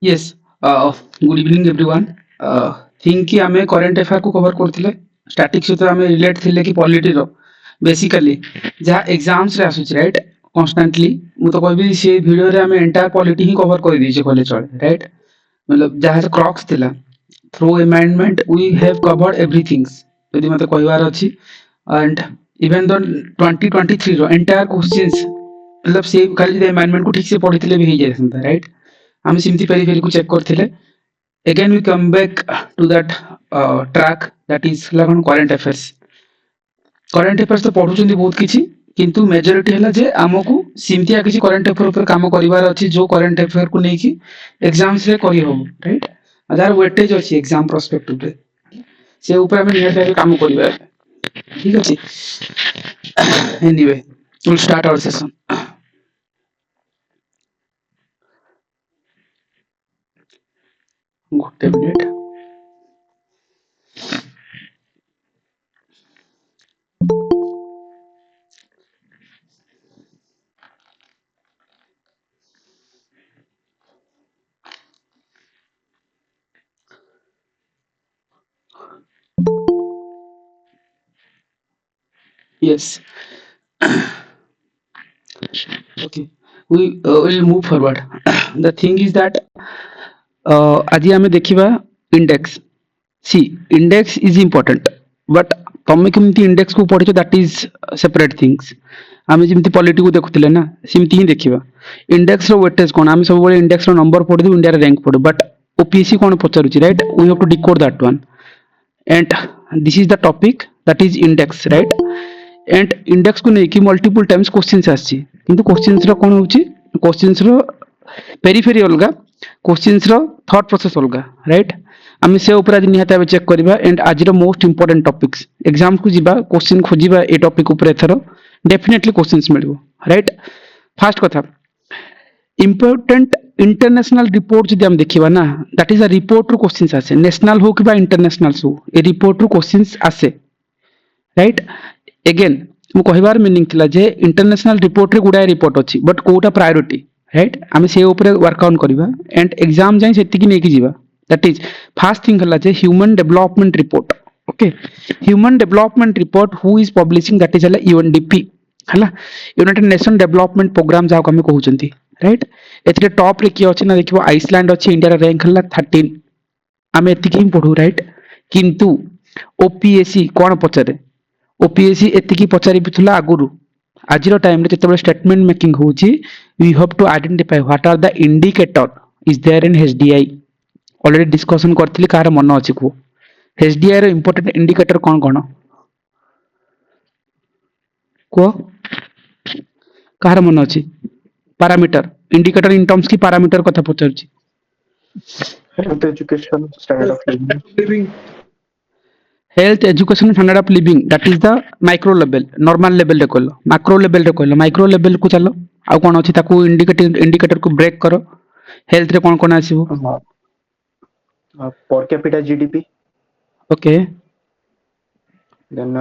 Yes good evening everyone think कि आमे current affair को कवर करथिले स्टैटिक सहित आमे रिलेट थिले कि पॉलिटी रो बेसिकली जहा एग्जाम्स रे आसुच राइट कांस्टेंटली मु तो कहबी से वीडियो रे आमे एंटायर पॉलिटी ही कवर कर दीजे कहले चले राइट मतलब जहा से क्रॉक्स थिला through amendment we have covered everything यदि मते कहबार अछि एंड इवन द 2023 रो एंटायर क्वेश्चंस मतलब से खाली अमेंडमेंट को ठीक से पढ़िथिले भी हो जाय संता राइट हम सिमती पेरी पेरी को चेक करथिले again we come back to that track that is like on current affairs तो पढुचंदी बहुत किछि किंतु मेजॉरिटी हला जे हमकु सिमतिया किछि करंट अफेयर ऊपर काम करिवार अछि जो करंट अफेयर को नै कि एग्जाम्स रे करि हो राइट अदर वेटेज अछि एग्जाम पर्सपेक्टिव रे से ऊपर हम नियर काम करिवा ठीक अछि anyway we'll start our session ଗୋଟେ minute yes okay we will move forward the thing is that आज आम देखा इंडेक्स सी इंडेक्स इज इम्पोर्टेंट बट तुम केमती इंडेक्स को पढ़ी दैट इज सेपरेट थिंग्स आम जमी पॉलिटी को देखुले ना सेमती ही देखा इंडेक्स वेटेज कौन आम सब इंडेक्स नंबर पढ़ी इंडिया रैंक पढ़ू बट ओपीएससी कौन पचारुची right we have to decode that one and this is the topic that is index right and index को लेकिन मल्टीपल टाइम्स क्वेश्चंस आछि किंतु क्वेश्चंस रो कोन होछि क्वेश्चंस रो पेरिफेरी अलगा क्वेश्चंस रो थॉट प्रोसेस अलगा राइट आम से ऊपर आज निहाते आबे चेक करबा एंड आज रो मोस्ट इंपोर्टेंट टॉपिक्स एग्जाम को जिबा क्वेश्चन खोजिबा ए टॉपिक ऊपर एथरो डेफिनेटली क्वेश्चंस मिलबो राइट फर्स्ट कथा इंपोर्टेंट इंटरनेशनल रिपोर्ट जदि हम देखिबा ना दैट इज अ रिपोर्ट रो क्वेश्चंस आसे नेशनल हो कि बा इंटरनेशनल हो ए रिपोर्ट रो क्वेश्चंस आसे राइट अगेन मु कहबार मीनिंग थिला जे इंटरनेशनल रिपोर्ट रे गुडा रिपोर्ट अछि बट कोटा प्रायोरिटी राइट आमे से ऊपर वर्क आउट करबा एंड एग्जाम जाई सेति कि नै कि जीवा दैट इज फर्स्ट थिंग हला जे human development report okay human development report who is publishing that is हला यूएनडीपी हला यूनाइटेड नेशन डेवलपमेंट प्रोग्राम जाको हमें कहउचंती राइट एतके टॉप रे कि अछि ना देखिबो आइसलैंड अछि इंडिया रा रैंक हला 13 आमे एति कि पढू राइट किंतु ओपीएससी कोन पचरे ओपीएससी एतिकी पचारि पिथुला आगुरु आजिरो टाइम रे जतबे स्टेटमेंट मेकिंग होची we have to identify what are the indicator is there in HDI already discussion करथिली कार मन अछि को एचडीआई रो इंपोर्टेंट इंडिकेटर कोन कोन को कार मन अछि पैरामीटर इंडिकेटर इन टर्म्स की पैरामीटर कथा पचरछि health education standard of living health education standard of living that is the micro level normal level रे कहलो मैक्रो लेवल रे कहलो माइक्रो लेवल को चलो आ कोन अछि ताकू इंडिकेटर को ब्रेक करो हेल्थ रे कोन कोन आसीबो per capita GDP okay then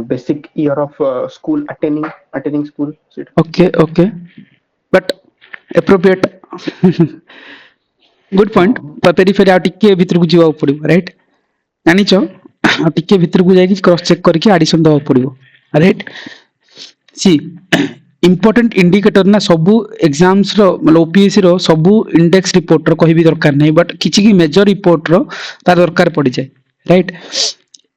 basic year of school attending school okay okay but appropriate good point periphery आ टिके भीतर को जीवा पड़िबो राइट जानि छ टिके भीतर को जाई क्रॉस चेक करके एडिशन दवा पड़िबो राइट सी इंपोर्टेंट इंडिकेटर ना सबु एग्जाम्स रो मतलब ओपीएससी रो सबु इंडेक्स रिपोर्ट रो कहि भी दरकार नै बट किछि की मेजर रिपोर्ट रो तार दरकार पड़ी जाय right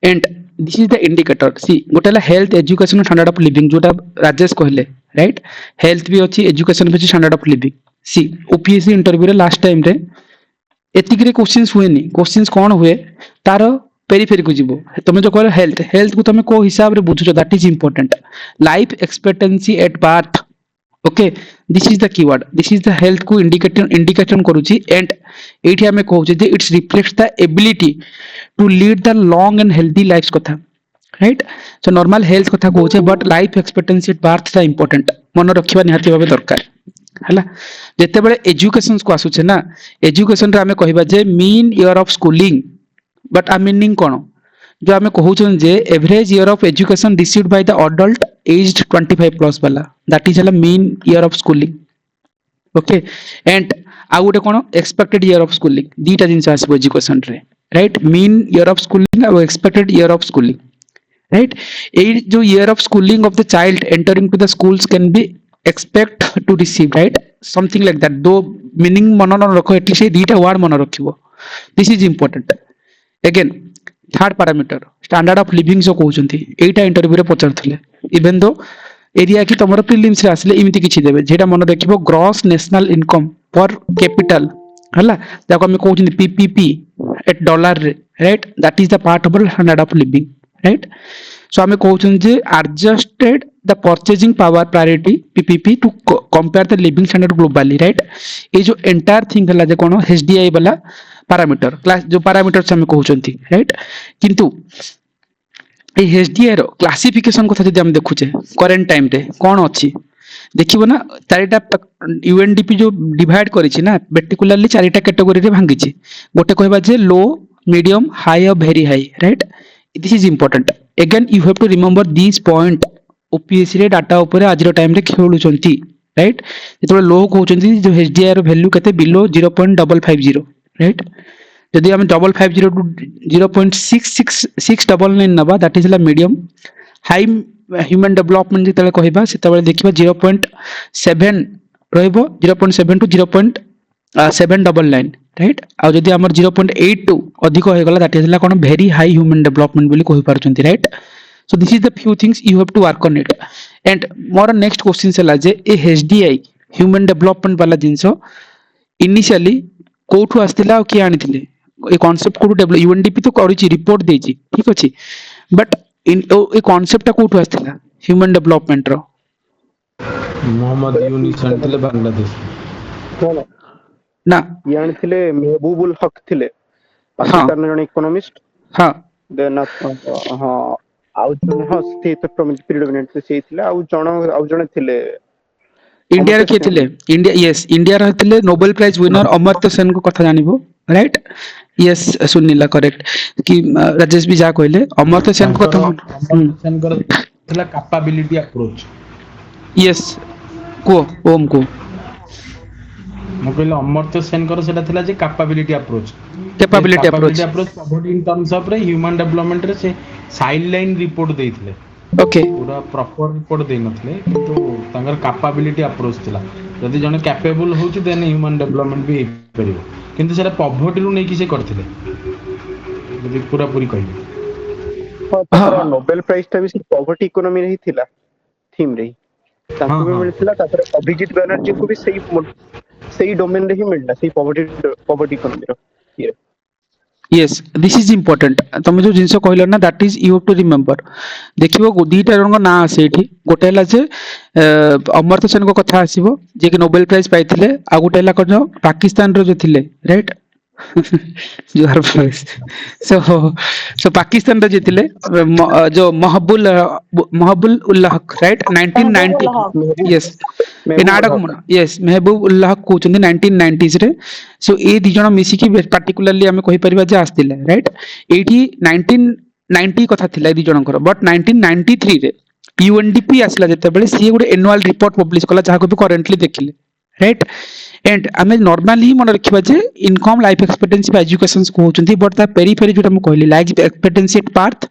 and this is the indicator सी गोटेला health education standard of living जोटा राजेश कहले राइट हेल्थ भी अछि एजुकेशन भी स्टैंडर्ड ऑफ लिविंग सी ओपीएससी इंटरव्यू रे लास्ट टाइम रे एतिक रे क्वेश्चंस हुए नी क्वेश्चंस कोन हुए तार पेरिफेरी को जीवो तुम जो कह हेल्थ हेल्थ को तुम को हिसाब रे बुझुचो that is important life expectancy at birth okay this is the keyword this is the health को इंडिकेशन करूची एंड एठी हमें कहउचे जे it's reflects the ability to lead the long and healthy life कथा राइट सो नॉर्मल हेल्थ कथा कहउचे but life expectancy at birth the important मन रखिबा निहाती भाबे दरकार हला जेते बेले एजुकेशन को आसुचे ना एजुकेशन रे हमें कहबा जे mean year of schooling but आ मीनिंग कोन जो हमें कहउछन जे average year of education received by the adult aged 25 plus वाला दैट इज हला mean year of schooling okay and आउ गोटे कोन एक्सपेक्टेड ईयर ऑफ स्कूलिंग दीटा जिंस आसबो एजुकेशन रे right mean year of schooling और expected year of schooling right ए जो year of schooling of the child entering to the schools can be expect to receive right something like that दो meaning मन न रखो एटली से दीटा वर्ड मन रखिबो this is important again third parameter standard of living जो कहउचंती एटा इंटरव्यू रे पचारथिले इवन दो एरिया की तमर प्रीलिम्स रे आसले इमिति किछि देबे जेटा मन रखिबो gross national income per capital हला जाको हम कहउचंती पीपीपी एट डॉलर रे right that is the part of standard of living right so हम कहउचंती जे adjusted the purchasing power priority PPP to compare the living standard globally right ये जो एंटायर थिंग हला जे कोन एचडीआई वाला पैरामीटर क्लास जो पैरामीटर्स हम कहउचंती राइट किंतु ए एचडीआई रो क्लासिफिकेशन कथा जदि हम देखुचे करंट टाइम रे कोन अछि देखिबो ना चारिटा यूएनडीपी जो डिवाइड करिछि ना पर्टिकुलरली चारिटा कैटेगरी रे भांगिछि गोटे कहबा जे लो मीडियम हाई और very high right this is important again you have to remember this point OPSC रे डाटा ऊपर आज टाइम रे खेलुचंती राइट जेतो लो कहउचंती जो एचडीआई रो वैल्यू केते बिलो 0.550 राइट यदि हम 550 टू 0.6699 नबा दैट इज ला मीडियम हाई ह्यूमन डेवलपमेंट जेतले कहबा सेतबे देखिबा 0.7 रहइबो 0.7 टू 0.799 राइट आ जदि हमर 0.82 अधिक होय गला दैट इज ला कोन वेरी हाई ह्यूमन डेवलपमेंट बोली कहि पारचंती right so this is the few things you have to work on it and more next question सेला जे ए एचडीआई ह्यूमन डेवलपमेंट वाला जिंसो इनिशियली कोठु आस्तिला ओ कि आनिथिले ए कांसेप्ट को डेवलप यूएनडीपी तो करिछि रिपोर्ट देछि ठीक अछि बट इन ए कांसेप्ट टा कोठु आस्तिला ह्यूमन डेवलपमेंट रो मोहम्मद यूनुस आनिथिले बांग्लादेश कोन ना ये आनिथिले महबूबुल हक थिले हाँ पाकिस्तान जन इकोनॉमिस्ट हाँ देन हां आउ जन हां स्टेट प्रेसिडेंट से थिले आउ जण थिले इंडिया रे के थिले इंडिया यस इंडिया रे थिले Nobel prize winner Amartya Sen को कथा जानिबो राइट यस सुनिला करेक्ट कि राजेश भी जा कहले अमर्त्य सेन को कथा सेन कर थिला कैपेबिलिटी अप्रोच यस को ओम को म कहले अमर्त्य सेन कर सेटा थिला जे capability approach capability approach poverty in terms of रे ह्यूमन डेवलपमेंट रे से साइडलाइन रिपोर्ट देइथिले ओके पूरा प्रॉपर रिपोर्ट दे नथले किंतु तांगर कैपेबिलिटी अप्रोच थिला यदि जने कैपेबल होउची देन ह्यूमन डेवलपमेंट भी करिवो किंतु सेटा पॉवर्टी रु नै कि से करथिले यदि पूरा पूरी कहि हां नोबेल प्राइज टा भी पॉवर्टी इकोनॉमी रे ही थिला थीम रे तांको भी मिलथिला तापर अभिजीत बनर्जी को भी सही डोमेन रे ही मिलला सही पॉवर्टी इकोनॉमी रो yes this is important तमे जो जिंस कहलो ना that is you have to remember देखिबो दीटा रंग ना आसे एठी गोटे हला जे अमर्त्य सेन को कथा आसीबो जे कि नोबेल प्राइज पाइथिले आ गोटे हला कोन पाकिस्तान रो जे थिले right you are first so Pakistan रो जे थिले जो महबूब उल्लाह हक राइट 1990 yes नाटक मन यस महबूब उल्लाह हक कहउचंदी 1990s रे सो ए दि जण मिसी की पर्टिकुलरली हम कहि परिबा जे आस्तिले राइट एठी 1990 कथा थिला ए दि जणकर बट 1993 रे यूएनडीपी आसला जते बेले सी गुडे एनुअल रिपोर्ट पब्लिश कला जहा को भी करेंटली देखिले राइट एंड हमें नॉर्मली मन रखिबा जे इनकम लाइफ एक्सपेक्टेंसी एजुकेशन कहउचंदी बट द पेरिफेरी जोटा हम कहली life expectancy at birth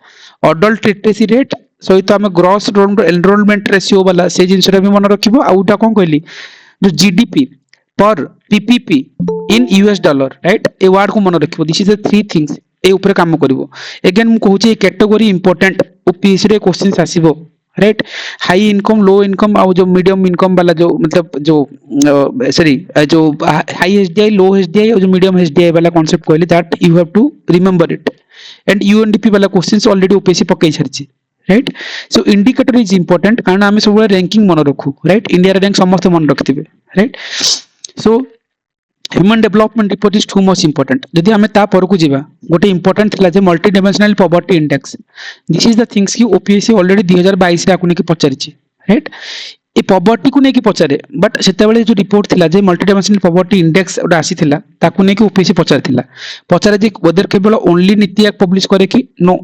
adult literacy rate सहित आम ग्रॉस एनरोलमेंट रेशियो वाला से जिनसरा भी मन रखिबो आउटा कोन कहली जो GDP per PPP in US dollar right ए वर्ड को मन रखिबो this is the three things ए ऊपर काम करिवो अगेन मु कहूची ए कैटेगरी इंपोर्टेंट ओपीएससी रे क्वेश्चंस आसीबो right high income low income और जो मीडियम इनकम वाला जो मतलब जो सॉरी जो हाई एचडीआई लो एचडीआई और जो मीडियम एचडीआई वाला कांसेप्ट कहली that you have to remember it and UNDP वाला क्वेश्चंस ऑलरेडी ओपीएससी पकई छरची right so indicator is important कारण आमे सब रैंकिंग मन रखू राइट इंडिया रैंक समस्त मन रखथिबे right so human development report is too much important जदि हमें ता पर को जीवा गोटे इंपोर्टेंट थिला जे multi dimensional poverty index this is the things की ओपीएससी ऑलरेडी 2022 रे आकुनी की पचारिछि राइट ए पवर्टी को नहीं पचारे बट सेतेबेले जो रिपोर्ट थिला जे मल्टी डायमेंशनल पवर्टी इंडेक्स ओटा आसीथिला ताकू नहीं ओपीसी पचारथिला पचारे जे वेदर केवल ओनली नीति आयोग पब्लिश करे कि नो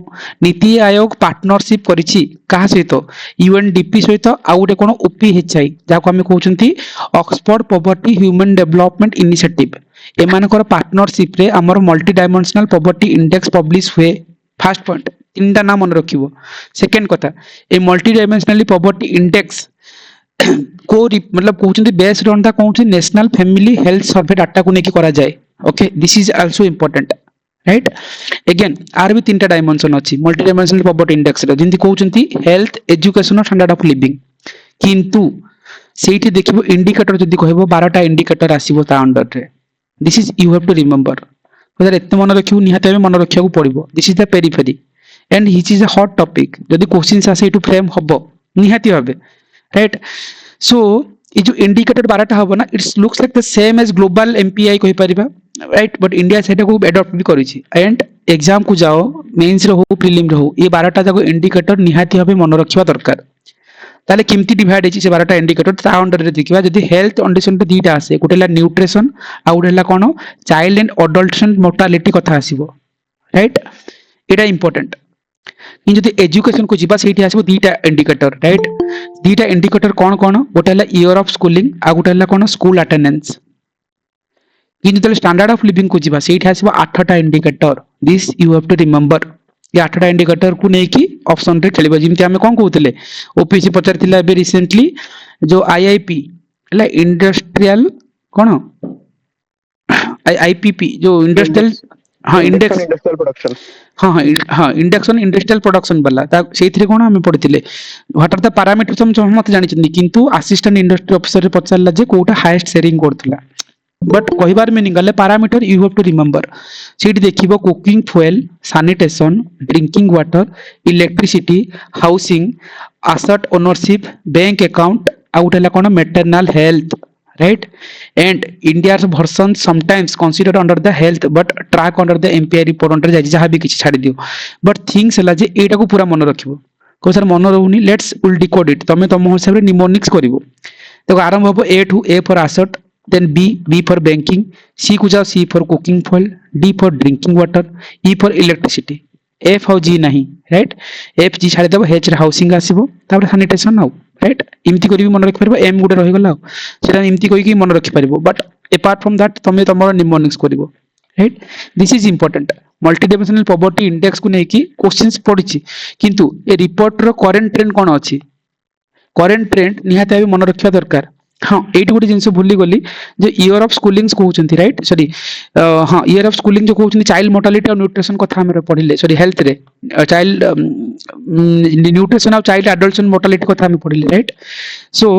नीति आयोग पार्टनरशिप करिछि कहा सहित यूएनडीपी सहित आउ गोटे कोन ओपीएचआई जाको हम कहउचंती Oxford poverty human development initiative एमानकर पार्टनरशिप रे हमर multi dimensional poverty index publish हुए फर्स्ट पॉइंट तीनटा नाम मन रखिबो सेकंड कथा ए मल्टी डायमेंशनली पवर्टी इंडेक्स को मतलब कहते बेस्ड ऑन द कौन national family health survey data को लेकिन करा जाए okay this is also important right again आर भी तीन डायमेंशन अच्छी मल्टी डायमेंशनल पवर्टी इंडेक्स जमी कहते health education standard of living किंतु सेठी देखिबो इंडिकेटर जदी कहबो 12टा इंडिकेटर आसीबो ता अंडर रे this is you have to remember तो एते मन रखिबो निहाते मन रखियाको पड़िबो this is the periphery and which is a hot topic जदी क्वेश्चंस आसे इटू फ्रेम हबो निहाती भाबे राइट सो ये जो इंडिकेटर 12टा हबो ना it's looks like the same as global MPI कहि परिबा राइट बट इंडिया सेटा को एडॉप्ट भी करिछि एंड एग्जाम को जाओ मेंस रे हो प्रीलिम रे हो ये 12टा जाको इंडिकेटर निहाती भाबे मन रखिबा दरकार ताले केमती डिवाइड हेछि से 12टा इंडिकेटर ता अंडर रे देखिबा जदी हेल्थ कंडीशन रे दीटा आसे गोटेला न्यूट्रिशन आ गोटेला कोन चाइल्ड एंड अडल्टेशन मोर्टालिटी कथा आसीबो राइट एटा इंपोर्टेंट इन जदी एजुकेशन को जीवा सेठी आसीबो दीटा इंडिकेटर राइट दीटा इंडिकेटर कोन कोन गोटेला ईयर ऑफ स्कूलिंग आ गोटेला कोन स्कूल अटेंडेंस इन जदी स्टैंडर्ड ऑफ लिविंग को जीवा सेठी आसीबो 8टा indicator this you have to remember ये 8टा इंडिकेटर को नै कि ऑप्शन रे खेलिबो जिमति हमें कोन कहउतले ओपीसी पचारथिला बे रिसेंटली जो आईआईपी हला इंडस्ट्रियल कोन आईपीपी जो इंडस्ट्रियल हाँ इंडेक्स इंडस्ट्रियल प्रोडक्शन हाँ हाँ हाँ इंडेक्स ऑन इंडस्ट्रियल प्रोडक्शन वाला सेथिरे कोन हम पढिथिले व्हाट आर द पैरामीटर्स हम मत जानि छिन किंतु असिस्टेंट इंडस्ट्री ऑफिसर रे पचारला जे कोटा हाईएस्ट शेयरिंग करथिला बट कहिबार मीनिंग गले parameter you have to remember सेठी देखिबो cooking fuel sanitation drinking water electricity housing asset ownership bank account आउटला कोन maternal health right and India's version sometimes considered under the health but track under the MPI report under जाय जहां भी किछि छाडी दियो but things हला जे एटा को पूरा मन रखिबो को सर मन रहउनी लेट्स विल डिकोड इट तमे तम हिसाब रे निमोनिक्स करिवो देखो आरंभ हो A to A for asset then B for banking C को जाओ C for cooking fuel D for drinking water E for electricity F और G नहीं राइट F G छाडी देबो H रे हाउसिंग आसीबो तापर सैनिटेशन आउ राइट इमती करी मन रखि परबो एम गुडे रहि गला सेटा इमती कहि कि मन रखि परबो बट अपार्ट फ्रॉम दैट तमे तमरो निमोनिक्स करिवो right this is important multi dimensional poverty index को नै कि क्वेश्चंस पढिछि किंतु ए रिपोर्ट रो करंट ट्रेंड कोन अछि करंट ट्रेंड निहाते आबे मन रखिया दरकार हाँ एटी गोटे जिनस भूली गली जो ईयर ऑफ स्कूलिंग कहउछंती राइट सॉरी हाँ ईयर ऑफ स्कूलिंग जो कहउछंती चाइल्ड मोर्टालिटी और न्यूट्रिशन कथा हमरे पढिले सॉरी हेल्थ रे चाइल्ड न्यूट्रिशन और चाइल्ड एडल्टेशन मोर्टालिटी कथा हम पढिले राइट सो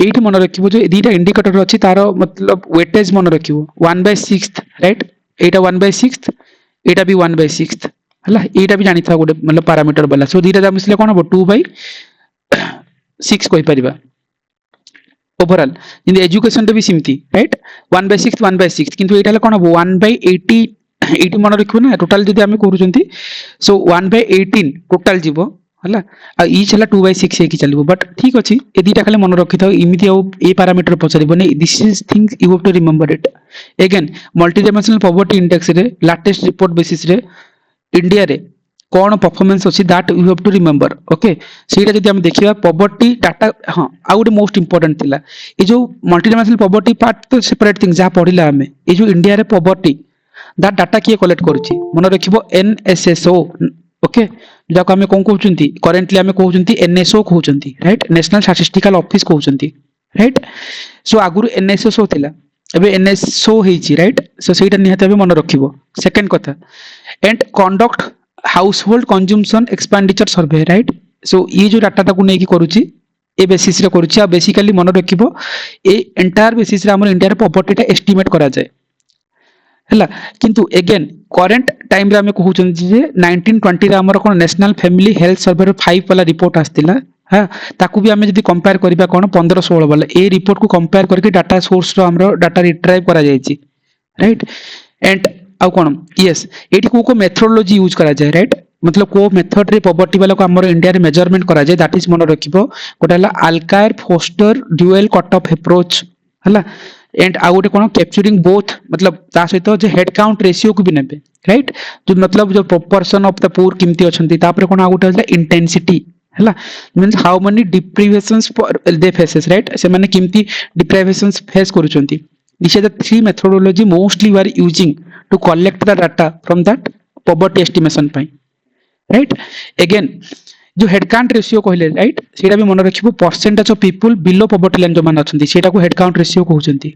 एटी मन रखिबो जो दीटा इंडिकेटर अछि तारो मतलब वेटेज मन रखिबो 1/6 राइट एटा 1/6 एटा भी 1/6 हला एटा भी जानि था गोटे मतलब पैरामीटर वाला सो दीटा जा मिसले कोन हो 2/6 कोइ परिबा ओवरऑल इन एजुकेशन रे भी सिमती राइट 1/6 1/6 किंतु एटा कोन हो 1/80 80 मन रखिबो ना टोटल जदी हम करूचंती सो 1/18 टोटल जीवो हला आ ई छला 2/6 की चलिबो बट ठीक अछि ए दीटा खाली मन रखि थाओ इमिति आ ए पैरामीटर पचरिबो नै this is things you have to remember it again multi dimensional poverty index रे लेटेस्ट रिपोर्ट बेसिस रे इंडिया रे कौन परफॉर्मेंस अछि that you have to remember okay सेटा जदी हम देखिबा पवर्टी डाटा हां आ गुटे मोस्ट इंपोर्टेंट थिला ए जो मल्टी डायमेंशनल पवर्टी पार्ट तो सेपरेट थिंग जा पढिला हमें ए जो इंडिया रे पवर्टी दैट डाटा किए कलेक्ट करूची मन रखिबो एनएसएसओ ओके जाको हमें कोन कहउचंती करेंटली हमें कहउचंती एनएसओ कहउचंती राइट नेशनल स्टैटिस्टिकल ऑफिस कहउचंती राइट सो आगुरु एनएसएसओ थिला एबे एनएसओ हेची राइट सो सेटा निहाते बे मन रखिबो सेकंड कथा and conduct household consumption expenditure survey right so ये जो डाटा टाकू नै कि करूची ए बेसिस रे करूची आ बेसिकली मन रखिबो ए एंटायर बेसिस रे हमर इंडिया रे पॉवर्टी टा एस्टिमेट करा जाय हला किंतु अगेन करंट टाइम रे हमें कहउचन जे 1920 रे हमर कोन नेशनल फैमिली हेल्थ सर्वे रो 5 वाला रिपोर्ट आस्तिला हां ताकू भी हमें जदी कंपेयर करबा कोन 15 16 वाला ए रिपोर्ट को कंपेयर करके डाटा सोर्स रो हमरो डाटा रिट्राइव करा जायछि राइट एंड आउ कोन यस एटी को मेथोडोलॉजी यूज करा जाय राइट मतलब को मेथड रे पॉवर्टी वाला को हमर इंडिया रे मेजरमेंट करा जाय दैट इज मन रखिबो गोटा हला Alkire Foster dual cut off approach हला एंड आ गोटे कोन कैप्चरिंग बोथ मतलब ता सहित जे हेड काउंट रेशियो को भी नेबे राइट जो मतलब जो प्रोपोर्शन ऑफ द पुअर किमती अछंती तापर कोन आ गोटे होला इंटेंसिटी हला means how many deprivations they faces right से माने किमती डिप्रिवेशंस फेस करूचंती this is the three methodology mostly we are using to collect the data from that poverty estimation पाई राइट अगेन जो हेड काउंट रेशियो कहले right सेटा भी मन रखिबो percentage of people below poverty line जो मान अछंती सेटा को हेड काउंट रेशियो कहउचंती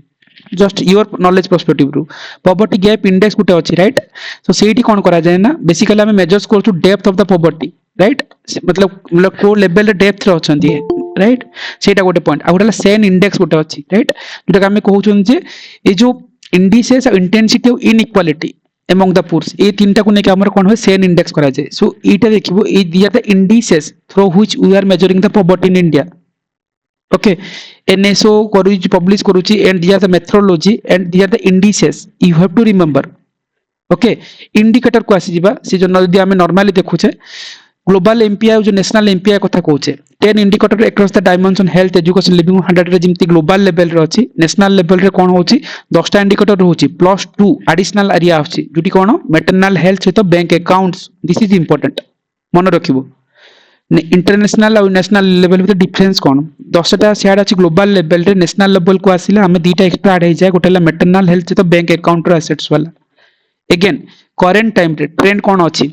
जस्ट योर नॉलेज पर्सपेक्टिव रु पॉवर्टी गैप इंडेक्स गुटे अछि राइट सो सेठी कोन करा जाय ना बेसिकली हमें मेजर्स करछु depth of the poverty right मतलब को लेवल डेप्थ रे अछंती राइट सेटा गोटे पॉइंट आ गोटे सेन इंडेक्स गोटे अछि राइट जोटा हमें कहउछन जे ए जो indices of intensity of inequality among the pools ए तीनटा को नेके हमर कोन होय सेन इंडेक्स करा जाय सो एटा देखिबो ए दिया the indices through which we are measuring the poverty in India okay NSO करूची पब्लिश करूची एंड दिया द मेथोडोलॉजी एंड दिया the indices you have to remember okay indicator को आसी जिबा से जो नदी हमें नॉर्मली देखुछे ग्लोबल एमपीआई जो नेशनल एमपीआई कथा कहूचे 10 indicator across the dimension health education living 100 रे जिमती ग्लोबल लेवल रे अछि नेशनल लेवल रे कोन होची 10 टा इंडिकेटर होची +2 एडिशनल एरिया होची जुटी कोन मैटरनल हेल्थ सहित bank accounts this is important मन रखिबो इंटरनेशनल और नेशनल लेवल में डिफरेंस कोन 10 टा शेयर अछि ग्लोबल लेवल रे नेशनल लेवल को आसिले हमें दीटा एक्स्ट्रा ऐड हो जाय गोटेला मैटरनल हेल्थ सहित बैंक अकाउंट रो एसेट्स वाला अगेन करंट टाइम रे ट्रेंड कोन अछि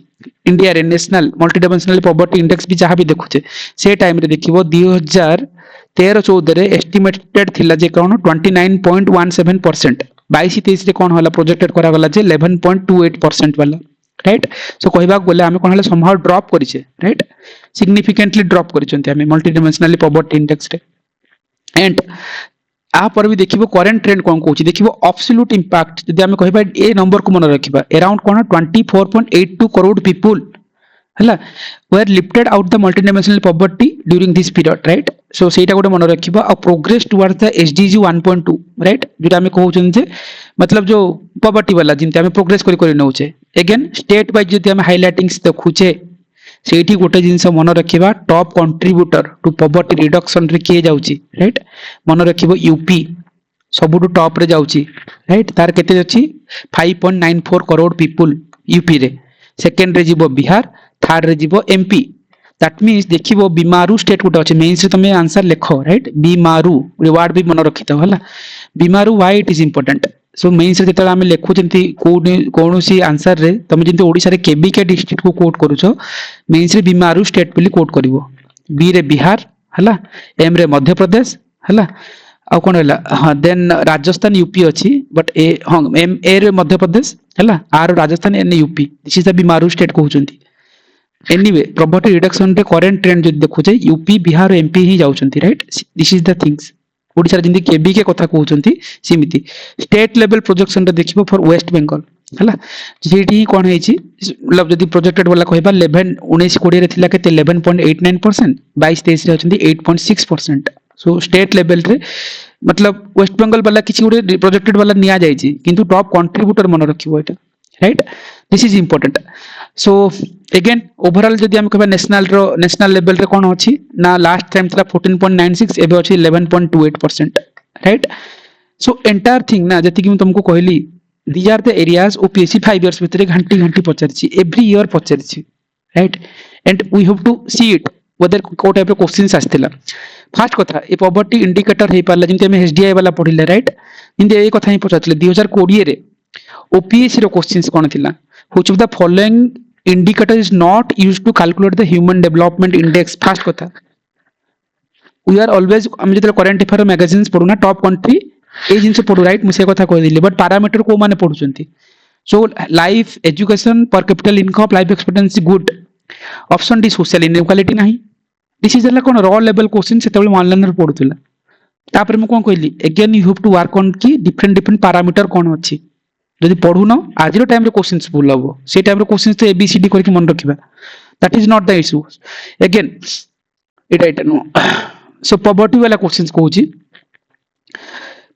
इंडिया रे national multi dimensional poverty index भी जहां भी देखुचे से टाइम रे देखिबो 2013-14 रे एस्टिमेटेड थिला जे कोन 29.17% 22-23 रे कोन होला प्रोजेक्टेड करा गला जे 11.28% वाला राइट सो कहबा गोले हमें कोन होला समहाउ ड्रॉप करिचे राइट सिग्निफिकेंटली ड्रॉप करिचंती हमें मल्टी डायमेंशनल पॉवर्टी इंडेक्स रे एंड आ पर भी देखिबो करंट ट्रेंड कोन कहूची देखिबो एब्सोल्यूट इंपैक्ट जदि हमें कहबा ए नंबर को मन रखिबा अराउंड कोन 24.82 करोड़ पीपल हला were lifted out the multi dimensional poverty during this period right so सेटा गोटे मन रखिबा आ progress towards the SDG 1.2 right जोटा हमें कहउचन जे मतलब जो पॉवर्टी वाला जिनते हमें प्रोग्रेस करि नउचे अगेन स्टेट वाइज जदि हमें हाइलाइटिंग्स देखुचे सेठी गोटे जिंस मन रखिबा top contributor to poverty reduction रे के जाउची राइट मन रखिबो यूपी सबुटु टॉप रे जाउची राइट तार केते अछि 5.94 करोड़ पीपल यूपी रे सेकंड रे जीवो बिहार थर्ड रे जीवो एमपी दैट मींस देखिबो बीमारू स्टेट गोटे अछि मेंस रे तमे आंसर लिखो राइट बीमारू रिवार्ड भी मन रखितो हला BIMARU why it is important so mains रे जेतला हम लेखु जंती कोनोसी आंसर रे तमे जंती ओडिसा रे केबीके डिस्ट्रिक्ट को कोट करूछो मेंस रे बीमारू स्टेट पली कोट करिवो बी रे बिहार हला एम रे मध्य प्रदेश हला आ कोन हला हां देन राजस्थान यूपी अछि बट ए हां एम ए रे मध्य प्रदेश हला R Rajasthan and UP this is the BIMARU state कहउचंती एनीवे पॉवर्टी रिडक्शन रे करंट ट्रेंड जो देखुचे यूपी बिहार एमपी ही जाउचंती right this is the things Odisha रे जिंदी केबीके कथा कहउचंती सिमिति स्टेट लेवल प्रोजेक्शन रे देखिबो फॉर वेस्ट बंगाल हला जेठी कोन हेची मतलब जदी प्रोजेक्टेड वाला कहबा 11 19 20 रे थिला केते 11.89% 22 23 रे अछंती 8.6% सो स्टेट लेवल रे मतलब वेस्ट बंगाल वाला किछि गोटे प्रोजेक्टेड वाला निया जायछि किंतु टॉप कंट्रीब्यूटर मन रखिबो एटा right this is important so again overall जदी हम कहबा नेशनल लेवल रे कोन अछि ना लास्ट टाइम था 14.96 एबे अछि 11.28% राइट सो एंटायर थिंग ना जति कि हम तुमको कहली these are the areas OPSC 5 years भितरे घंटी घंटी पचारछि every year पचारछि right and we have to see it whether को टाइप रो क्वेश्चंस आस्थिला फर्स्ट कथा ए पॉवर्टी इंडिकेटर हे पाला जिंते हम एसडीआई वाला पढिले राइट जिंते ए कथा ही पचारछले 2020 रे OPSC रो क्वेश्चंस कोन थिला which of the following indicator is not used to calculate the human development index first कथा वी आर ऑलवेज हम जेतले करंट अफेयर मैगजीन्स पढुना टॉप कंट्री ए जिंस पढु राइट मुसे कथा कहि दिले बट पैरामीटर को माने पढुचंती so life education per capital income life expectancy good option D social inequality नाही दिस इज कोन रॉ लेवल क्वेश्चन सेतेबे ऑनलाइन रे पढुतला तापर म कोन कहली again you have to work on की डिफरेंट पैरामीटर कोन अछि जदि पढुनो आज रो टाइम रे क्वेश्चंस भूल हबो से टाइम रे क्वेश्चंस तो एबीसीडी करके मन रखिबा that is not the issue again it no so poverty वाला क्वेश्चंस कहूची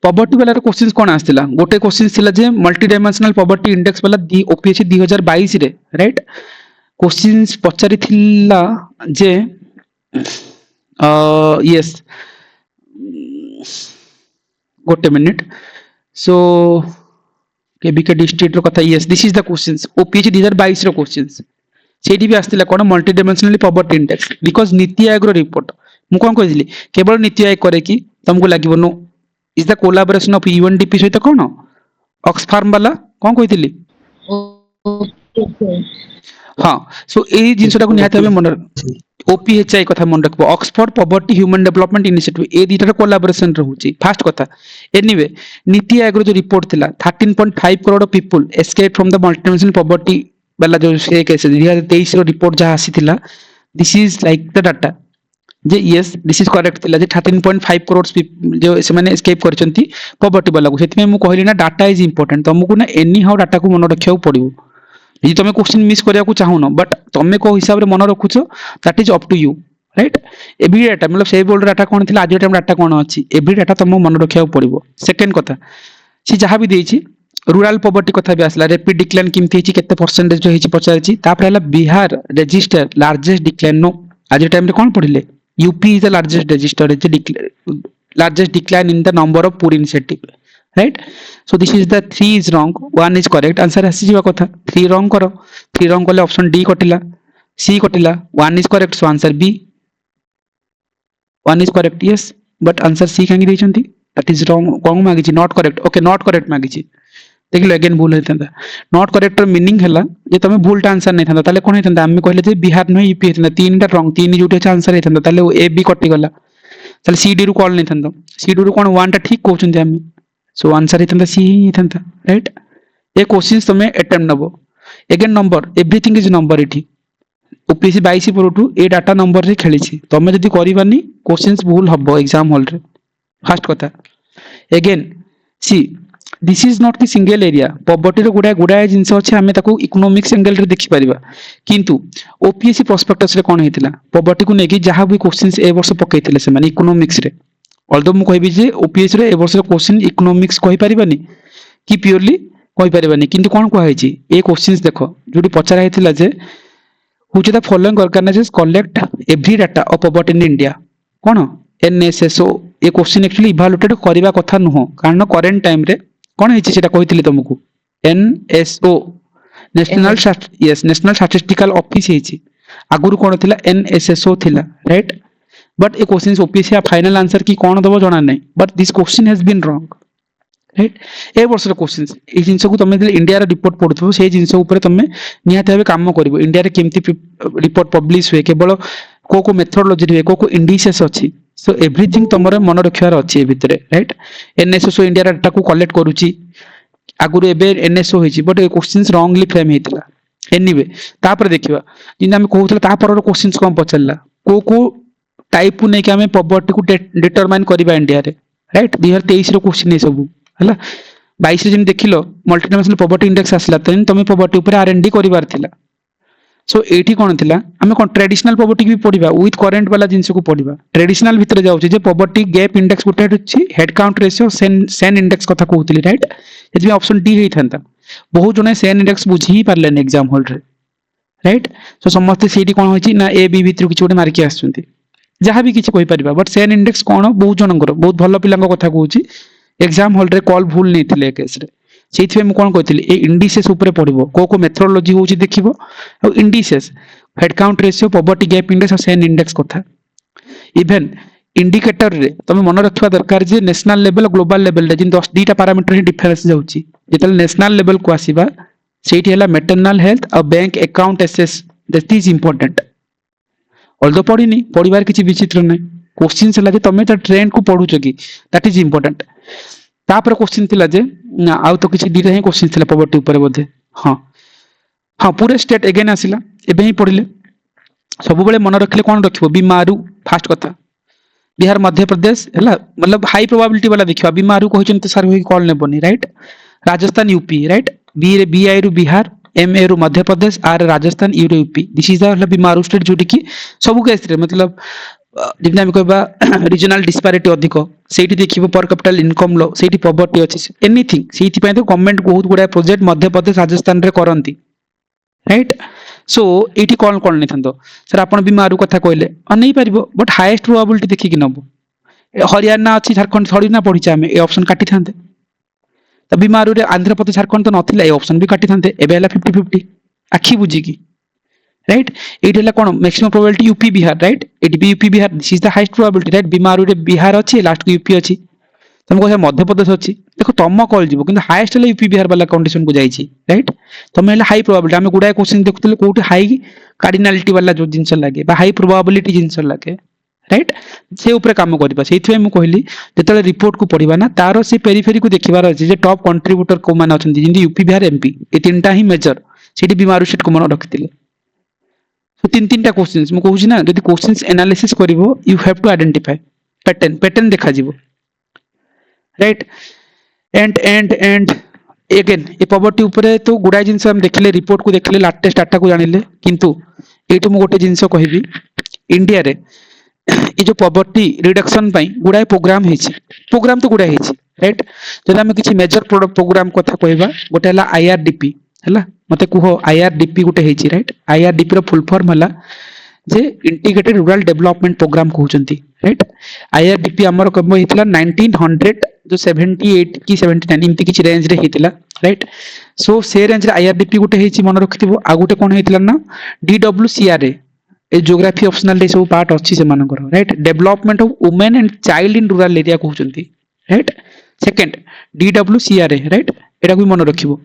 पॉवर्टी वाला क्वेश्चंस कोन आस्थिला गोटे क्वेश्चन थिला जे मल्टी डायमेंशनल पॉवर्टी इंडेक्स वाला दी ओपीएससी 2022 रे राइट क्वेश्चंस पचारिथिला जे यस गोटे मिनिट सो केबीके डिस्ट्रिक्ट रो कथा yes this is the questions OPH 2022 रो क्वेश्चंस सेठी भी आस्तिला कोन multi dimensional poverty index because NITI Aayog row report मु कोन कहिली केवल नीति आयोग करे कि तुमको लागिवो no is the collaboration of UNDP सहित कोन ऑक्सफार्म वाला कोन कहितली हाँ सो ए जिनसटा को निहाते हबे मन ओपीएचआई कथा मन रखबो Oxford poverty human development initiative ए दीटा कोलैबोरेशन रहउची फास्ट कथा एनीवे नीति आयोग रो जो रिपोर्ट थिला 13.5 crore people escape from the multidimensional poverty वाला जो से केस 2023 रो रिपोर्ट जहा आसी थिला this is like the data J yes this is correct थिला जे 13.5 करोड़ जो से माने एस्केप करचंती पॉवर्टी वाला को सेति में मु कहली ना डाटा इज इंपोर्टेंट तुमको ना एनी हाउ डाटा को मन रखियो पड़िबो यदि तुम क्वेश्चन मिस करिया को चाहुनो बट तुम को हिसाब रे मन रखुछो that is up to you right every data मतलब से बोल्ड डाटा कोन थिला आज टाइम डाटा कोन अछि एवरी डाटा तुम मन रखिया पड़िबो सेकंड कथा सी जहां भी देछि रूरल पॉवर्टी कथा भी आसला रैपिड डिक्लाइन किमथि छि केते परसेंटेज जो हिछि पचारछि तापर हला Bihar register largest decline no आज टाइम रे कोन पढिले UP is the largest register largest decline in the number of poor initiative right so this is the 3 is wrong 1 is correct answer आसी जीवा कथा 3 wrong करो 3 wrong कले ऑप्शन डी कटिला सी कटिला 1 is correct so answer b 1 is correct yes but answer c कांगी देचंती that is wrong wrong मागी छी not correct okay not correct मागी छी देखिलो अगेन भूल हेतंदा not correct रो मीनिंग हला जे तमे भूलटा आंसर नै थांदा ताले कोन हेतंदा हम कहले जे बिहार नै यूपी हेतंदा तीनटा रॉन्ग तीन जोटे आंसर हेतंदा ताले ए बी कटि गला ताले सी डी रो कॉल नै थांदा सी डी रो कोन 1 टा ठीक कहउचंदी हम सो आंसर हेतंदा सी ही हेतंदा राइट ए क्वेश्चंस तमे अटेम्प्ट नबो again number everything is number इठी ओपीएससी 22 परटू ए डाटा नंबर रे खेली छी तमे जदी करिबानी क्वेश्चंस भूल हबो एग्जाम हॉल रे फर्स्ट कथा again see this is not the single area poverty रो गुडा जिंस अछि हमें ताको इकोनॉमिक्स एंगल रे देखि परिबा किंतु ओपीएससी प्रोस्पेक्टस रे कोन हेतिला पॉवर्टी को नेकी जहां भी क्वेश्चंस ए वर्ष पकैतिले से माने इकोनॉमिक्स रे ऑल्दो मु कहबी जे ओपीएससी रे ए वर्ष क्वेश्चन इकोनॉमिक्स कहि परिबानी कि प्योरली कहि परिबानी किंतु कोन को आइछि ए क्वेश्चंस देखो जोडी पचारा हेतिला जे which the following organisations collect every data of poverty in India कोन एनएसएसओ ए क्वेश्चन एक्चुअली इवैल्यूएटेड करिबा कथा नुहो कारण करंट टाइम रे कोन हेछि सेटा कहितली तुमको NSO national yes national statistical office हेछि आगुरु कोन थिला एनएसएसओ थिला राइट बट ए question OPSC final answer key कोन दबो जाना नै but this question has been wrong right ए वर्ष रो क्वेश्चन ए जिंस को तमे इंडिया रो रिपोर्ट पढुथबो से जिंस ऊपर तमे निहाते भाबे काम करबो इंडिया रे केमती रिपोर्ट पब्लिश हुए केवल को मेथोडोलॉजी रे को इंडिसेस अछि सो एवरीथिंग तमरे मन रखियार अछि ए भितरे राइट एनएसओ इंडिया डाटा को कलेक्ट करूची आगुरु एबे एनएसओ होइची बट ए क्वेश्चंस रॉन्गली फ्रेम हेतिला एनीवे तापर देखिबा जिन हम कहउतला तापर रो क्वेश्चंस कम पचलला को टाइप नै कि हमें पॉवर्टी को डिटरमाइन करबा इंडिया रे राइट 2023 रो क्वेश्चन ए सब हला 22 रे जिन देखिलो मल्टी डायमेंशनल पॉवर्टी इंडेक्स आसला तन तमे पॉवर्टी ऊपर आरएनडी करिवार थिला सो एठी कोन थिला हमें कोन ट्रेडिशनल पॉवर्टी भी पढिबा विथ करंट वाला जिंस को पढिबा ट्रेडिशनल भीतर जाउची जे पॉवर्टी गैप इंडेक्स गोटे अछि head count ratio Sen index कथा कहउतली राइट एथि ऑप्शन डी हेइ थांता बहुत जने सेन इंडेक्स बुझी ही पारलेन एग्जाम हॉल रे राइट सो समस्त सेठी कोन होची ना ए बी भीतर किछ गोटे मार्क आछुंती जहां भी किछ कहि परिबा बट सेन इंडेक्स कोन बहुत जनकर बहुत भलो पिलांग कथा कहउची एग्जाम हॉल रे कॉल भूल नै थिले केस रे सेथि में कोन कहतिली ए इंडिसेस ऊपर पढिबो को मेथोडोलॉजी होची देखिबो और indices head count ratio poverty gap index और सेन इंडेक्स कथा इवन इंडिकेटर रे तमे मन रखवा दरकार जे नेशनल लेवल ग्लोबल लेवल रे जिन 10 दीटा पैरामीटर ही डिफरेंस जाउची जेतल नेशनल लेवल को आसीबा सेठी हला मैटरनल हेल्थ और bank account access that is important although पढिनी पढिबार किछि विचित्र नै क्वेश्चंस हला जे तमे त ट्रेंड को पढुछ कि दैट इज इंपोर्टेंट तापर क्वेश्चन थिला जे आउ तो किछि दीटा ही क्वेश्चन थिला पॉवर्टी ऊपर बोधे हां हां पूरे स्टेट अगेन आसिला एबे ही पढिले सब बेले मन रखले कोन रखिबो बीमारू फास्ट कथा बिहार मध्य प्रदेश हला मतलब हाई प्रोबेबिलिटी वाला देखिबा बीमारू कहिचन त सर होई कॉल ने बनी right Rajasthan UP right B रे बीआई रु बिहार एम ए रु मध्य प्रदेश आर राजस्थान यू रे UP this is the BIMARU state जोटी की सब केस रे मतलब जितना हम कहबा रीजनल डिस्पैरिटी अधिक सेठी देखिबो पर कैपिटल इनकम लो सेठी पॉवर्टी अछि एनीथिंग सेठी पय तो गवर्नमेंट बहुत गुडा प्रोजेक्ट मध्य प्रदेश राजस्थान रे करंती राइट सो एठी कौन कौन नहीं था सर आपण बीमारू कथा कहले नहीं पारिबो बट हाईएस्ट प्रोबेबिलिटी देखि कि नबो हरियाणा अच्छी झारखंड थोड़ी ना पढ़ी आम ए ऑप्शन काटी था तो बीमारू रे आंध्र प्रदेश झारखंड तो नथिला ए ऑप्शन भी काटी था एबे हला 50-50 आखि बुझी की राइट एठी हला कोन maximum probability UP Bihar right एठी भी UP Bihar this is the highest probability right BIMARU रे बिहार अच्छी लास्ट को यूपी अच्छी तुम कह मध्य प्रदेश अच्छी देखो तुम कॉल जीव कि हाईएस्ट है यूपी बिहार वाला कंडीशन को जाइए राइट तुम हाई प्रोबेबिलिटी आम गुड़ाए क्वेश्चन देखुले कोठी हाई कार्डिनालिटी वाला जो जिनस लगे हाई प्रोबेबिलिटी जिनस लगे राइट से ऊपर काम करबा सेइथि मैं कहली जेतले रिपोर्ट को पढ़िबा ना तारो से पेरिफेरी को देखिबार अछि जे टॉप कंट्रीब्यूटर को माने अछंती जिंदी यूपी बिहार एमपी ए तीनटा ही मेजर सेठी बीमारू सेट को मन रखितिले तो तीन क्वेश्चंस मैं कहूची ना यदि क्वेश्चंस एनालिसिस करिवो you have to identify pattern देखा जीवो राइट एंड अगेन ए पॉवर्टी ऊपर तो गुड़ाए जिनस हम देखले रिपोर्ट को देखले लेटेस्ट डाटा को जानिले किंतु एटू मु गोटे जिनस कहबी इंडिया रे ये जो पॉवर्टी रिडक्शन पाई गुड़ाए प्रोग्राम तो गुड़ाए राइट जब आम किसी मेजर प्रोग्राम कथा कहबा गोटे हला आईआरडीपी हला मते कुहो आईआरडीपी गोटे हेची राइट आईआरडीपी रो फुल फॉर्म हला जे इंटीग्रेटेड रूरल डेवलपमेंट प्रोग्राम कहउचंती राइट आईआरडीपी हमर कब हेतला 1900 जो 78 की 79 इमती किछि रेंज रे हेतला राइट सो से रेंज रे आईआरडीपी गोटे हेची मन रखिथिबो आ गोटे कोन हेतला ना डीडब्ल्यूसीआरए ए ज्योग्राफी ऑप्शनल रे सब पार्ट अछि से मानकर right development of women and child in rural area कहउचंती राइट सेकंड डीडब्ल्यूसीआरए राइट एटा को मन रखिबो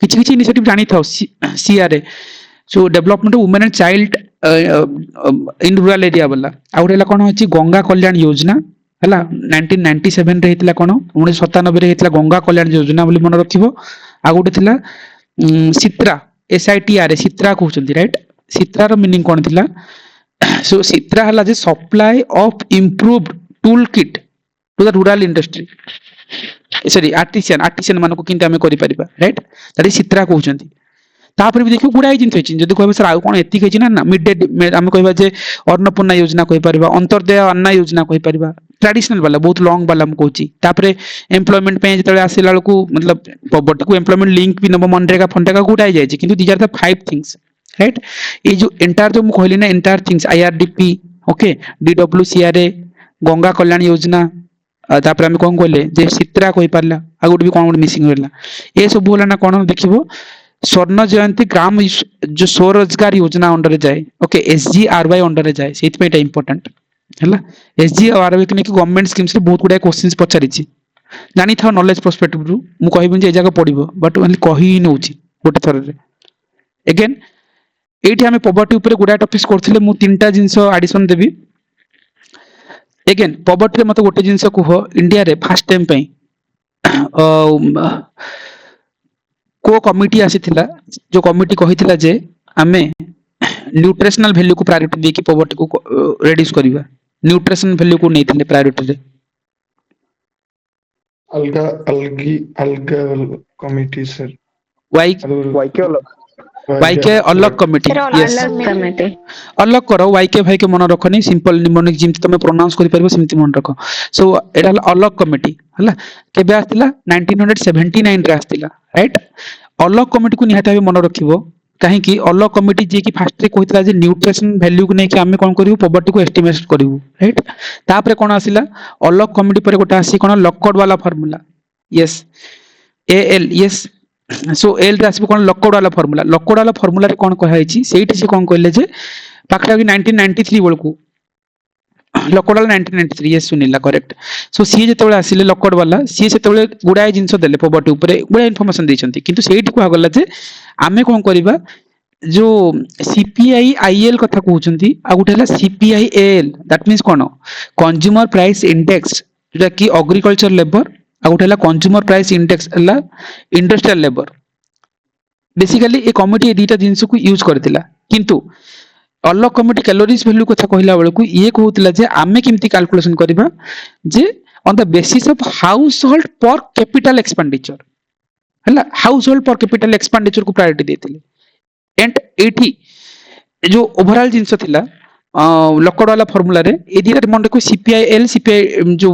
किछि किछि इनिशिएटिव जानि थाओ CRA so development of women and child in rural area वाला आ गोटे कोन अछि गंगा कल्याण योजना हला 1997 रे हेतला कोन 1997 रे हेतला गंगा कल्याण योजना बोली मन रखिबो आ गोटे थिला सित्रा एसआईटीआर सित्रा कहउचंती राइट सित्रा रो मीनिंग कोन थिला सो सित्रा हला जे supply of improved tool kit to the rural industry sorry artisan मानको किंतु हमें करि परिबा राइट दैट इज सित्रा कहउचंती तापर भी देखियो गुड़ाई जिन होइछि जदि कहबे सर आ कोन एति कहछि ना मिड डे हम कहबा जे अन्नपूर्णा योजना कहि परिबा अंतरदय अन्ना योजना कहि परिबा ट्रेडिशनल वाला बहुत लॉन्ग वाला हम कहछि तापर एम्प्लॉयमेंट पे जतले आसिला को मतलब पॉवर्टी को एम्प्लॉयमेंट लिंक भी नबो मनरेगा फंडेगा गुड़ाई जाइछि किंतु these are the 5 things right ये जो एंटायर जो कहली ना entire things IRDP okay DWCRA Ganga Kalyan Yojana तापर हम कोन कहले जे सित्रा कहि परला आ गुड भी कोन मिसिंग होला ए सब होला ना कोन देखिबो स्वर्ण जयंती ग्राम जो स्वरोजगार योजना अंडर जाए ओके एसजीआरवाई अंडर जाए सेति पे इंपोर्टेंट हैला एसजीआरवाई के नेकी गवर्नमेंट स्कीम्स रे बहुत गुडा क्वेश्चंस पचारिछि जानि था नॉलेज पर्सपेक्टिव रु मु कहबिन जे ए जगह पढिबो बट ओनली कहि नउछि गोटे थर रे अगेन एठी हमें पॉवर्टी ऊपर गुडा टॉपिक्स करथिले मु तीनटा जिंस एडिशन देबी अगेन पॉवर्टी रे मते गोटे जिंस कुहो इंडिया रे फर्स्ट टाइम पई को कमिटी आसीथिला जो कमिटी कहिथिला जे आमे न्यूट्रिशनल वैल्यू को प्रायोरिटी देकी पॉवर्टी को रिड्यूस करबा न्यूट्रिशन वैल्यू को नेथिले प्रायोरिटी रे अलगा कमिटी सर वाई के अलग कमिटी यस अलग करो वाई के भाई के मन रखनी सिंपल निमोनिक जिमति तमे प्रोनाउंस करि परबो सिमति मन रखो सो एटा अलग कमिटी हला केबे आस्तिला 1979 रे आस्तिला राइट अलग कमिटी को निहाता मन रखिबो काहे कि अलग कमिटी जे कि फास्ट रे कहितला जे न्यूट्रिशन वैल्यू को नै कि हमें कोन करिवो पॉवर्टी को एस्टिमेट करिवो राइट तापरे कोन आसिला अलग कमिटी पर गोटा आसी कोन लॉकआउट वाला formula yes L yes so L रे आसी कोन लॉकआउट वाला फार्मूला रे कोन कहै छि सेठी से कोन कहले जे पाखरा 1993 बळकू लॉकआउट वाला 1993 यस सुनिला करेक्ट सो सी जेतेबेले आसिले लॉकआउट वाला सी सेतेबेले गुडाय जिंस देले पॉवर्टी ऊपर गुडा इन्फॉर्मेशन दैछंती किंतु सेठी को आगला जे आमे कोन करबा जो सीपीआई आईएल कथा कहउचंती आ गुटेला सीपीआई एल दैट मींस कोन कंज्यूमर प्राइस इंडेक्स जेटा कि एग्रीकल्चर लेबर आ गुटेला कंज्यूमर प्राइस इंडेक्स हला इंडस्ट्रियल लेबर बेसिकली ए कमिटी ए दीटा जिंस को यूज करथिला किंतु अलग कमिटी कैलोरीज वैल्यू कथा कहला बेलकू ये कहउतला जे आमे किमती कैलकुलेशन करबा जे on the basis of household per capital expenditure हला household per capital expenditure को प्रायोरिटी देथिले एंड एठी जो ओवरऑल जिंस थिला लॉकआउट वाला फार्मूला रे ए दीटा मन को सीपीआईएल सीपीआई जो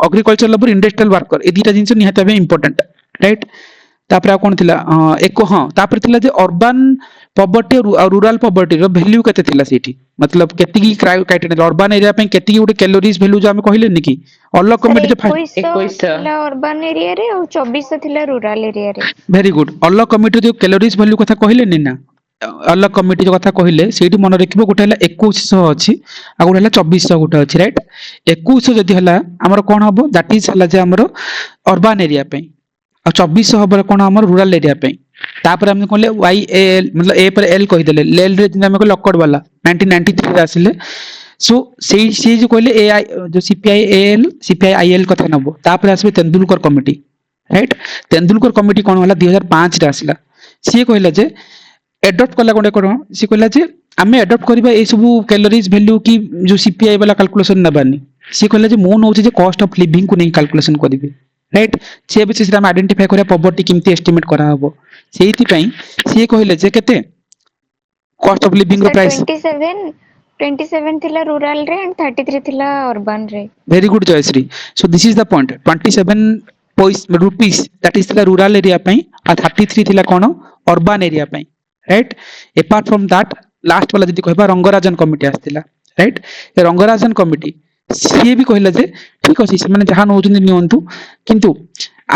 एग्रीकल्चर लेबर इंडस्ट्रियल वर्कर ए दीटा जिंस निहाते बे इंपोर्टेंट राइट तापर कोन थिला एको हां तापर थिला जे अर्बन पॉवर्टी और रूरल पॉवर्टी रो वैल्यू केते थिला सेठी मतलब केतिकी क्राइटेरिया अर्बन एरिया पे केतिकी गुटे कैलोरीज वैल्यू जो हम कहलेनी कि अलग सर कमिटी जो 2100 थिला अर्बन एरिया रे और 2400 थिला रूरल एरिया रे वेरी गुड अलग कमिटी जो कैलोरीज वैल्यू कथा कहलेनी ना अलग कमिटी जो कथा कहले सेठी मन रखिबो गुटे हला 2100 अछि आ गुटे हला 2400 गुटे अछि राइट 2100 जदी हला हमर कोन हबो दैट इज हला जे हमर अर्बन एरिया पे और 2400 हबो कोन हमर रूरल एरिया पे तापर हम कहले वाई एल मतलब ए पर एल कहि देले लेल रे जिन हम लॉकआउट वाला 1993 रे आसिले सो से जो कहले एआई जो सीपीआई एएल सीपीआई आईएल कथा नबो तापर आसबे Tendulkar committee right Tendulkar committee कोन होला 2005 रे आसिला से कहले जे एडॉप्ट कला कोन कोन से कहला जे आमे एडॉप्ट करबा ए सब कैलोरीज वैल्यू की जो सीपीआई वाला कैलकुलेशन नबानी से कहला जे मो नउचे जे कॉस्ट ऑफ लिविंग को नहीं कैलकुलेशन करबे राइट से बेसिस रे हम आइडेंटिफाई करा पॉवर्टी किमती एस्टिमेट करा हबो सेहिति पई से कहले जे केते कॉस्ट ऑफ लिविंग रो प्राइस 27 थिला रूरल रे एंड 33 थिला अर्बन रे very good Jayashree so this is the point 27 rupees that is the rural area पई आ 33 थिला कोन अर्बन एरिया पई right apart from that last वाला जदी कहबा रंगराजन कमिटी आस्तिला राइट ए रंगराजन कमिटी सी भी कहला जे ठीक अछि से माने जहां नउचुनी नियंतु किंतु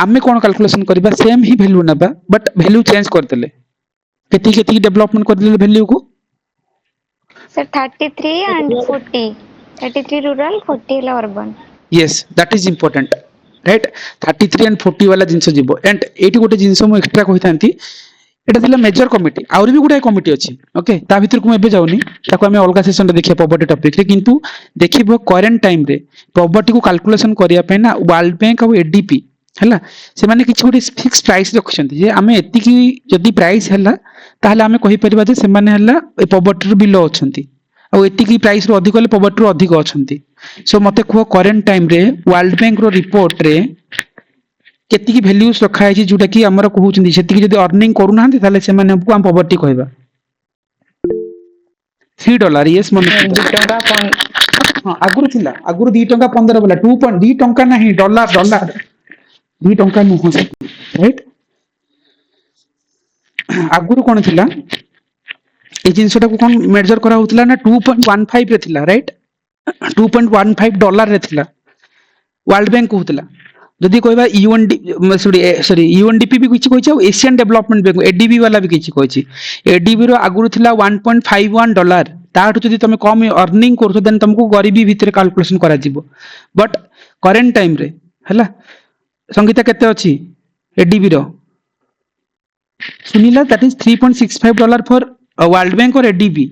आमे कोन कैलकुलेशन करबा सेम ही वैल्यू नबा बट वैल्यू चेंज कर देले केती केती डेवलपमेंट कर देले वैल्यू को सर 33 एंड 40 33 रूरल 40 ला urban yes that is important right 33 and 40 वाला जिंस जीवो एंड एटी गोटे जिंस मु एक्स्ट्रा कहितांती एटा थिला मेजर कमिटी आउर भी गुडा कमिटी अछि ओके ता भीतर को एबे जाउनी ताको हमें अलगा सेशन रे देखिया पॉवर्टी टॉपिक रे किंतु देखिबो करंट टाइम रे पॉवर्टी को कैलकुलेशन करिया पे ना वर्ल्ड बैंक और एडीपी हला से माने किछि गोटे फिक्स प्राइस रखछंती जे हमें एति की जदी प्राइस हला ताहले हमें कहि परिबा जे से माने हला ए पॉवर्टी रो बिलो अछंती और एति की प्राइस रो अधिक ले पॉवर्टी रो अधिक अछंती सो मते को करंट टाइम रे वर्ल्ड बैंक रो रिपोर्ट रे केति की वैल्यूज रखा है जोटा कि हमर कहउछंती सेति की जदी अर्निंग करू ना ताले से माने हमको हम पॉवर्टी कहबा $3 यस मन 2 टंका हां आगुर थिला आगुर 2 टंका 15 वाला 2.2 टंका नहीं डॉलर डॉलर 2 टंका नु हो राइट आगुर कोन थिला ए जिंसटा को कोन मेजर करा होतला ना 2.15 रे थिला राइट $2.15 रे थिला वर्ल्ड बैंक कहउतला जदि कहबा यूएनडी सॉरी यूएनडीपी भी किछि कहछि एशियन डेवलपमेंट बैंक एडीबी वाला भी किछि कहछि एडीबी रो आगुरु थिला $1.51 ताठु जदि तमे कम अर्निंग करथो देन तुमको गरीबी भीतर कैलकुलेशन करा जिवो बट करंट टाइम रे हला संगीता केते अछि एडीबी रो सुनिला that is $3.65 for world bank और एडीबी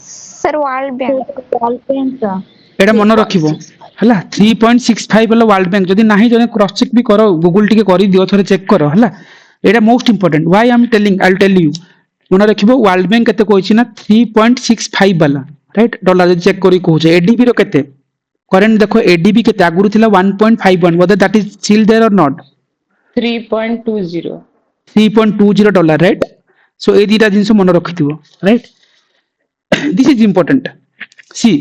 सर वर्ल्ड बैंक एटा मन रखिबो हला 3.65 वाला वर्ल्ड बैंक जदी नाही जने क्रॉस चेक भी करो गूगल टिके करि दियो थरे चेक करो हला एटा most important why I am telling I will tell you मन रखिबो वर्ल्ड बैंक केते कहछि ना 3.65 वाला राइट डॉलर जदी चेक करी कहछे एडीबी रो केते करंट देखो एडीबी केते आगुरु थिला 1.51 whether that is still there or not 3.20 $3.20 right so ए दीटा जिंस मन रखिथिबो right this is important see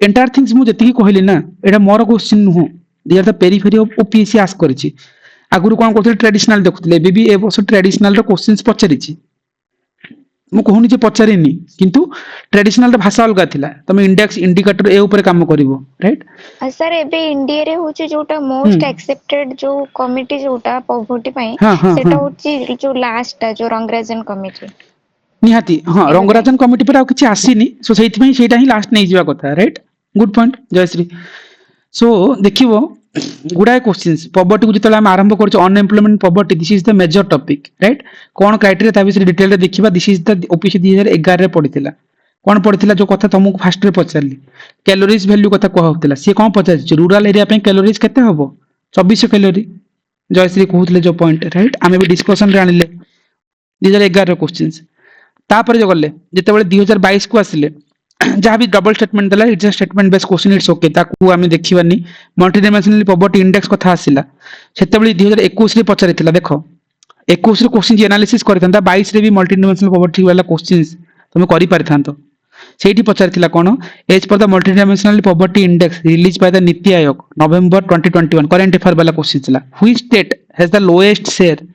entire things मु जति कहली ना एटा मोर क्वेश्चन नु they are the periphery of OPSC ask करछि आगुरु कोन करथले ट्रेडिशनल देखुतले बेबी ए वर्ष ट्रेडिशनल रो क्वेश्चंस पचरिछि मु कहूनी जे पचारिनी किंतु ट्रेडिशनल भाषा अलगा थिला तमे इंडेक्स इंडिकेटर ए ऊपर काम करिवो राइट सर एबे इंडिया रे होची जोटा मोस्ट एक्सेप्टेड जो कमिटी जोटा पॉवर्टी पई सेटा होची जो लास्ट जो रंगराजन कमिटी निहाती हां रंगराजन कमिटी पर आ किछि आसीनी सो सेति पई सेटा ही लास्ट नै जिवा कथा right good point Jayashree so देखिवो गुडाय क्वेश्चंस पॉवर्टी को जतला हम आरंभ करछ unemployment poverty this is the major topic right कोन क्राइटेरिया ता विषय डिटेल रे देखिबा दिस इज द ओपीसी 2011 रे पडितला कोन पडितला जो कथा तुमको फास्ट रे पचारली कैलोरीज वैल्यू कथा कहउतला से कोन पचारछ रूरल एरिया पे कैलोरीज केते हबो 2400 कैलोरी जयश्री कहउतले जो पॉइंट राइट आमे भी डिस्कशन रे आनिले 2011 रे क्वेश्चंस तापर जो गले जते बेले 2022 को आसिले जहाँ भी डबल स्टेटमेंट देला it's a statement based question it's okay ताकू आमे देखिबानी मल्टीडाइमेंशनल पॉवर्टी इंडेक्स कथा आसिला सेते बेले 2021 रे पचारितला देखो 21 रे क्वेश्चन जी एनालिसिस करिथंता 22 रे भी मल्टीडाइमेंशनल पॉवर्टी वाला क्वेश्चंस तुम करि पारिथांतो सेठी पचारितला कोन as per the multidimensional poverty index release by the Niti Aayog November 2021 current affair वाला क्वेश्चन छला which state has the lowest share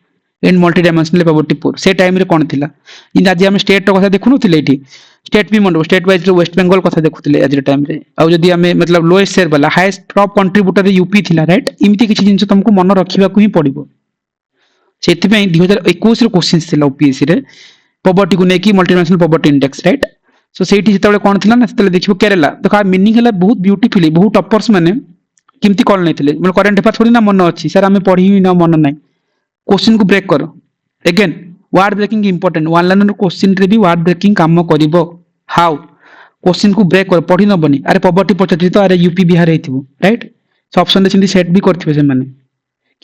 in multi dimensional poverty poor से टाइम रे कोन थिला इन आज हम स्टेट रो कथा देखुनु थिले एठी स्टेट भी मंडो स्टेट वाइज वेस्ट बंगाल कथा देखुथिले आज टाइम रे आ जदी हमें मतलब लोएस्ट शेयर वाला हाईएस्ट टॉप कंट्रीब्यूटर यूपी थिला राइट इमिति किछि जिंस तुमको मन रखिबा को ही पड़िबो सेति पई 2021 रो क्वेश्चंस थिला ओपीएससी रे पॉवर्टी को नेकी multi dimensional poverty index right so सेठी जेतेबेले कोन थिला ना सेतेबेले देखिबो केरला देखा मीनिंग हला बहुत ब्यूटीफुली बहुत टॉपर्स माने किमती कॉल नहीं थिले मतलब करंट अफेयर थोड़ी ना मन अछि सर हमें पढ़ी ही ना मन नाही क्वेश्चन को ब्रेक करो again word breaking important one liner question रे भी वर्ड ब्रेकिंग काम करिवो हाउ क्वेश्चन को ब्रेक कर पढ़ी न बनी अरे पॉवर्टी पचती तो अरे यूपी बिहार हेतिबो राइट सो ऑप्शन रे सिंधी सेट भी करथिबे से माने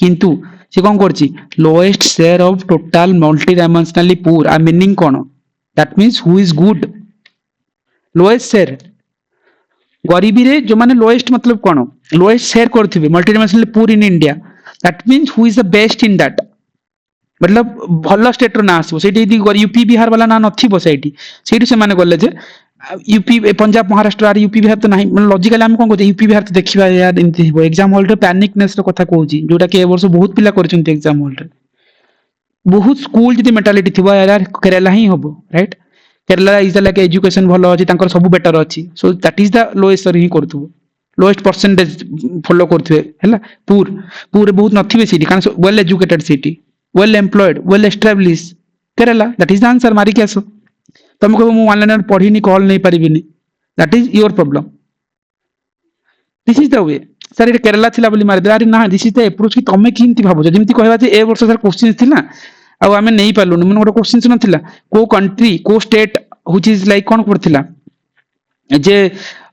किंतु से कोन करछि lowest share of total multi dimensionally poor आ मीनिंग कोन that means who is good lowest share गरीबी रे जो माने लोएस्ट मतलब कोन लोएस्ट शेयर करथिबे multi dimensionally poor in India that means who is the best in that मतलब भल स्टेट रो ना आसबो सेठी यूपी बिहार वाला ना नथिबो सेठी से माने गले जे यूपी पंजाब महाराष्ट्र आर यूपी बिहार तो नहीं मतलब लॉजिकली हम कोन कहते यूपी बिहार तो देखिबा यार इनती हिबो एग्जाम हॉल रे पैनिकनेस रो कथा कहूची जोटा के ए वर्ष बहुत पिला करचंती एग्जाम हॉल रे बहुत स्कूल जदी मेंटालिटी थिबो यार केरला ही हबो right Kerala is like education भलो अछि तांकर सब बेटर अछि so that is the lowest ही करथबो लोएस्ट परसेंटेज फॉलो करथबे हैला पूरे बहुत नथिबे सिटी कान well educated city well employed well establish Kerala that is the answer मारी के आसो तुम कहो मु ऑनलाइन पढ़ीनी कॉल नहीं पारिबिनी that is your problem this is the way sir ये केरला थिला बोली मार दे अरे ना दिस इज द अप्रोच कि तमे किंती भाबो जेमती कहबा जे ए वर्ष सर क्वेश्चन थिला आ हमें नहीं पालु मन गोटे क्वेश्चन नथिला को कंट्री को स्टेट व्हिच इज लाइक कोन करथिला जे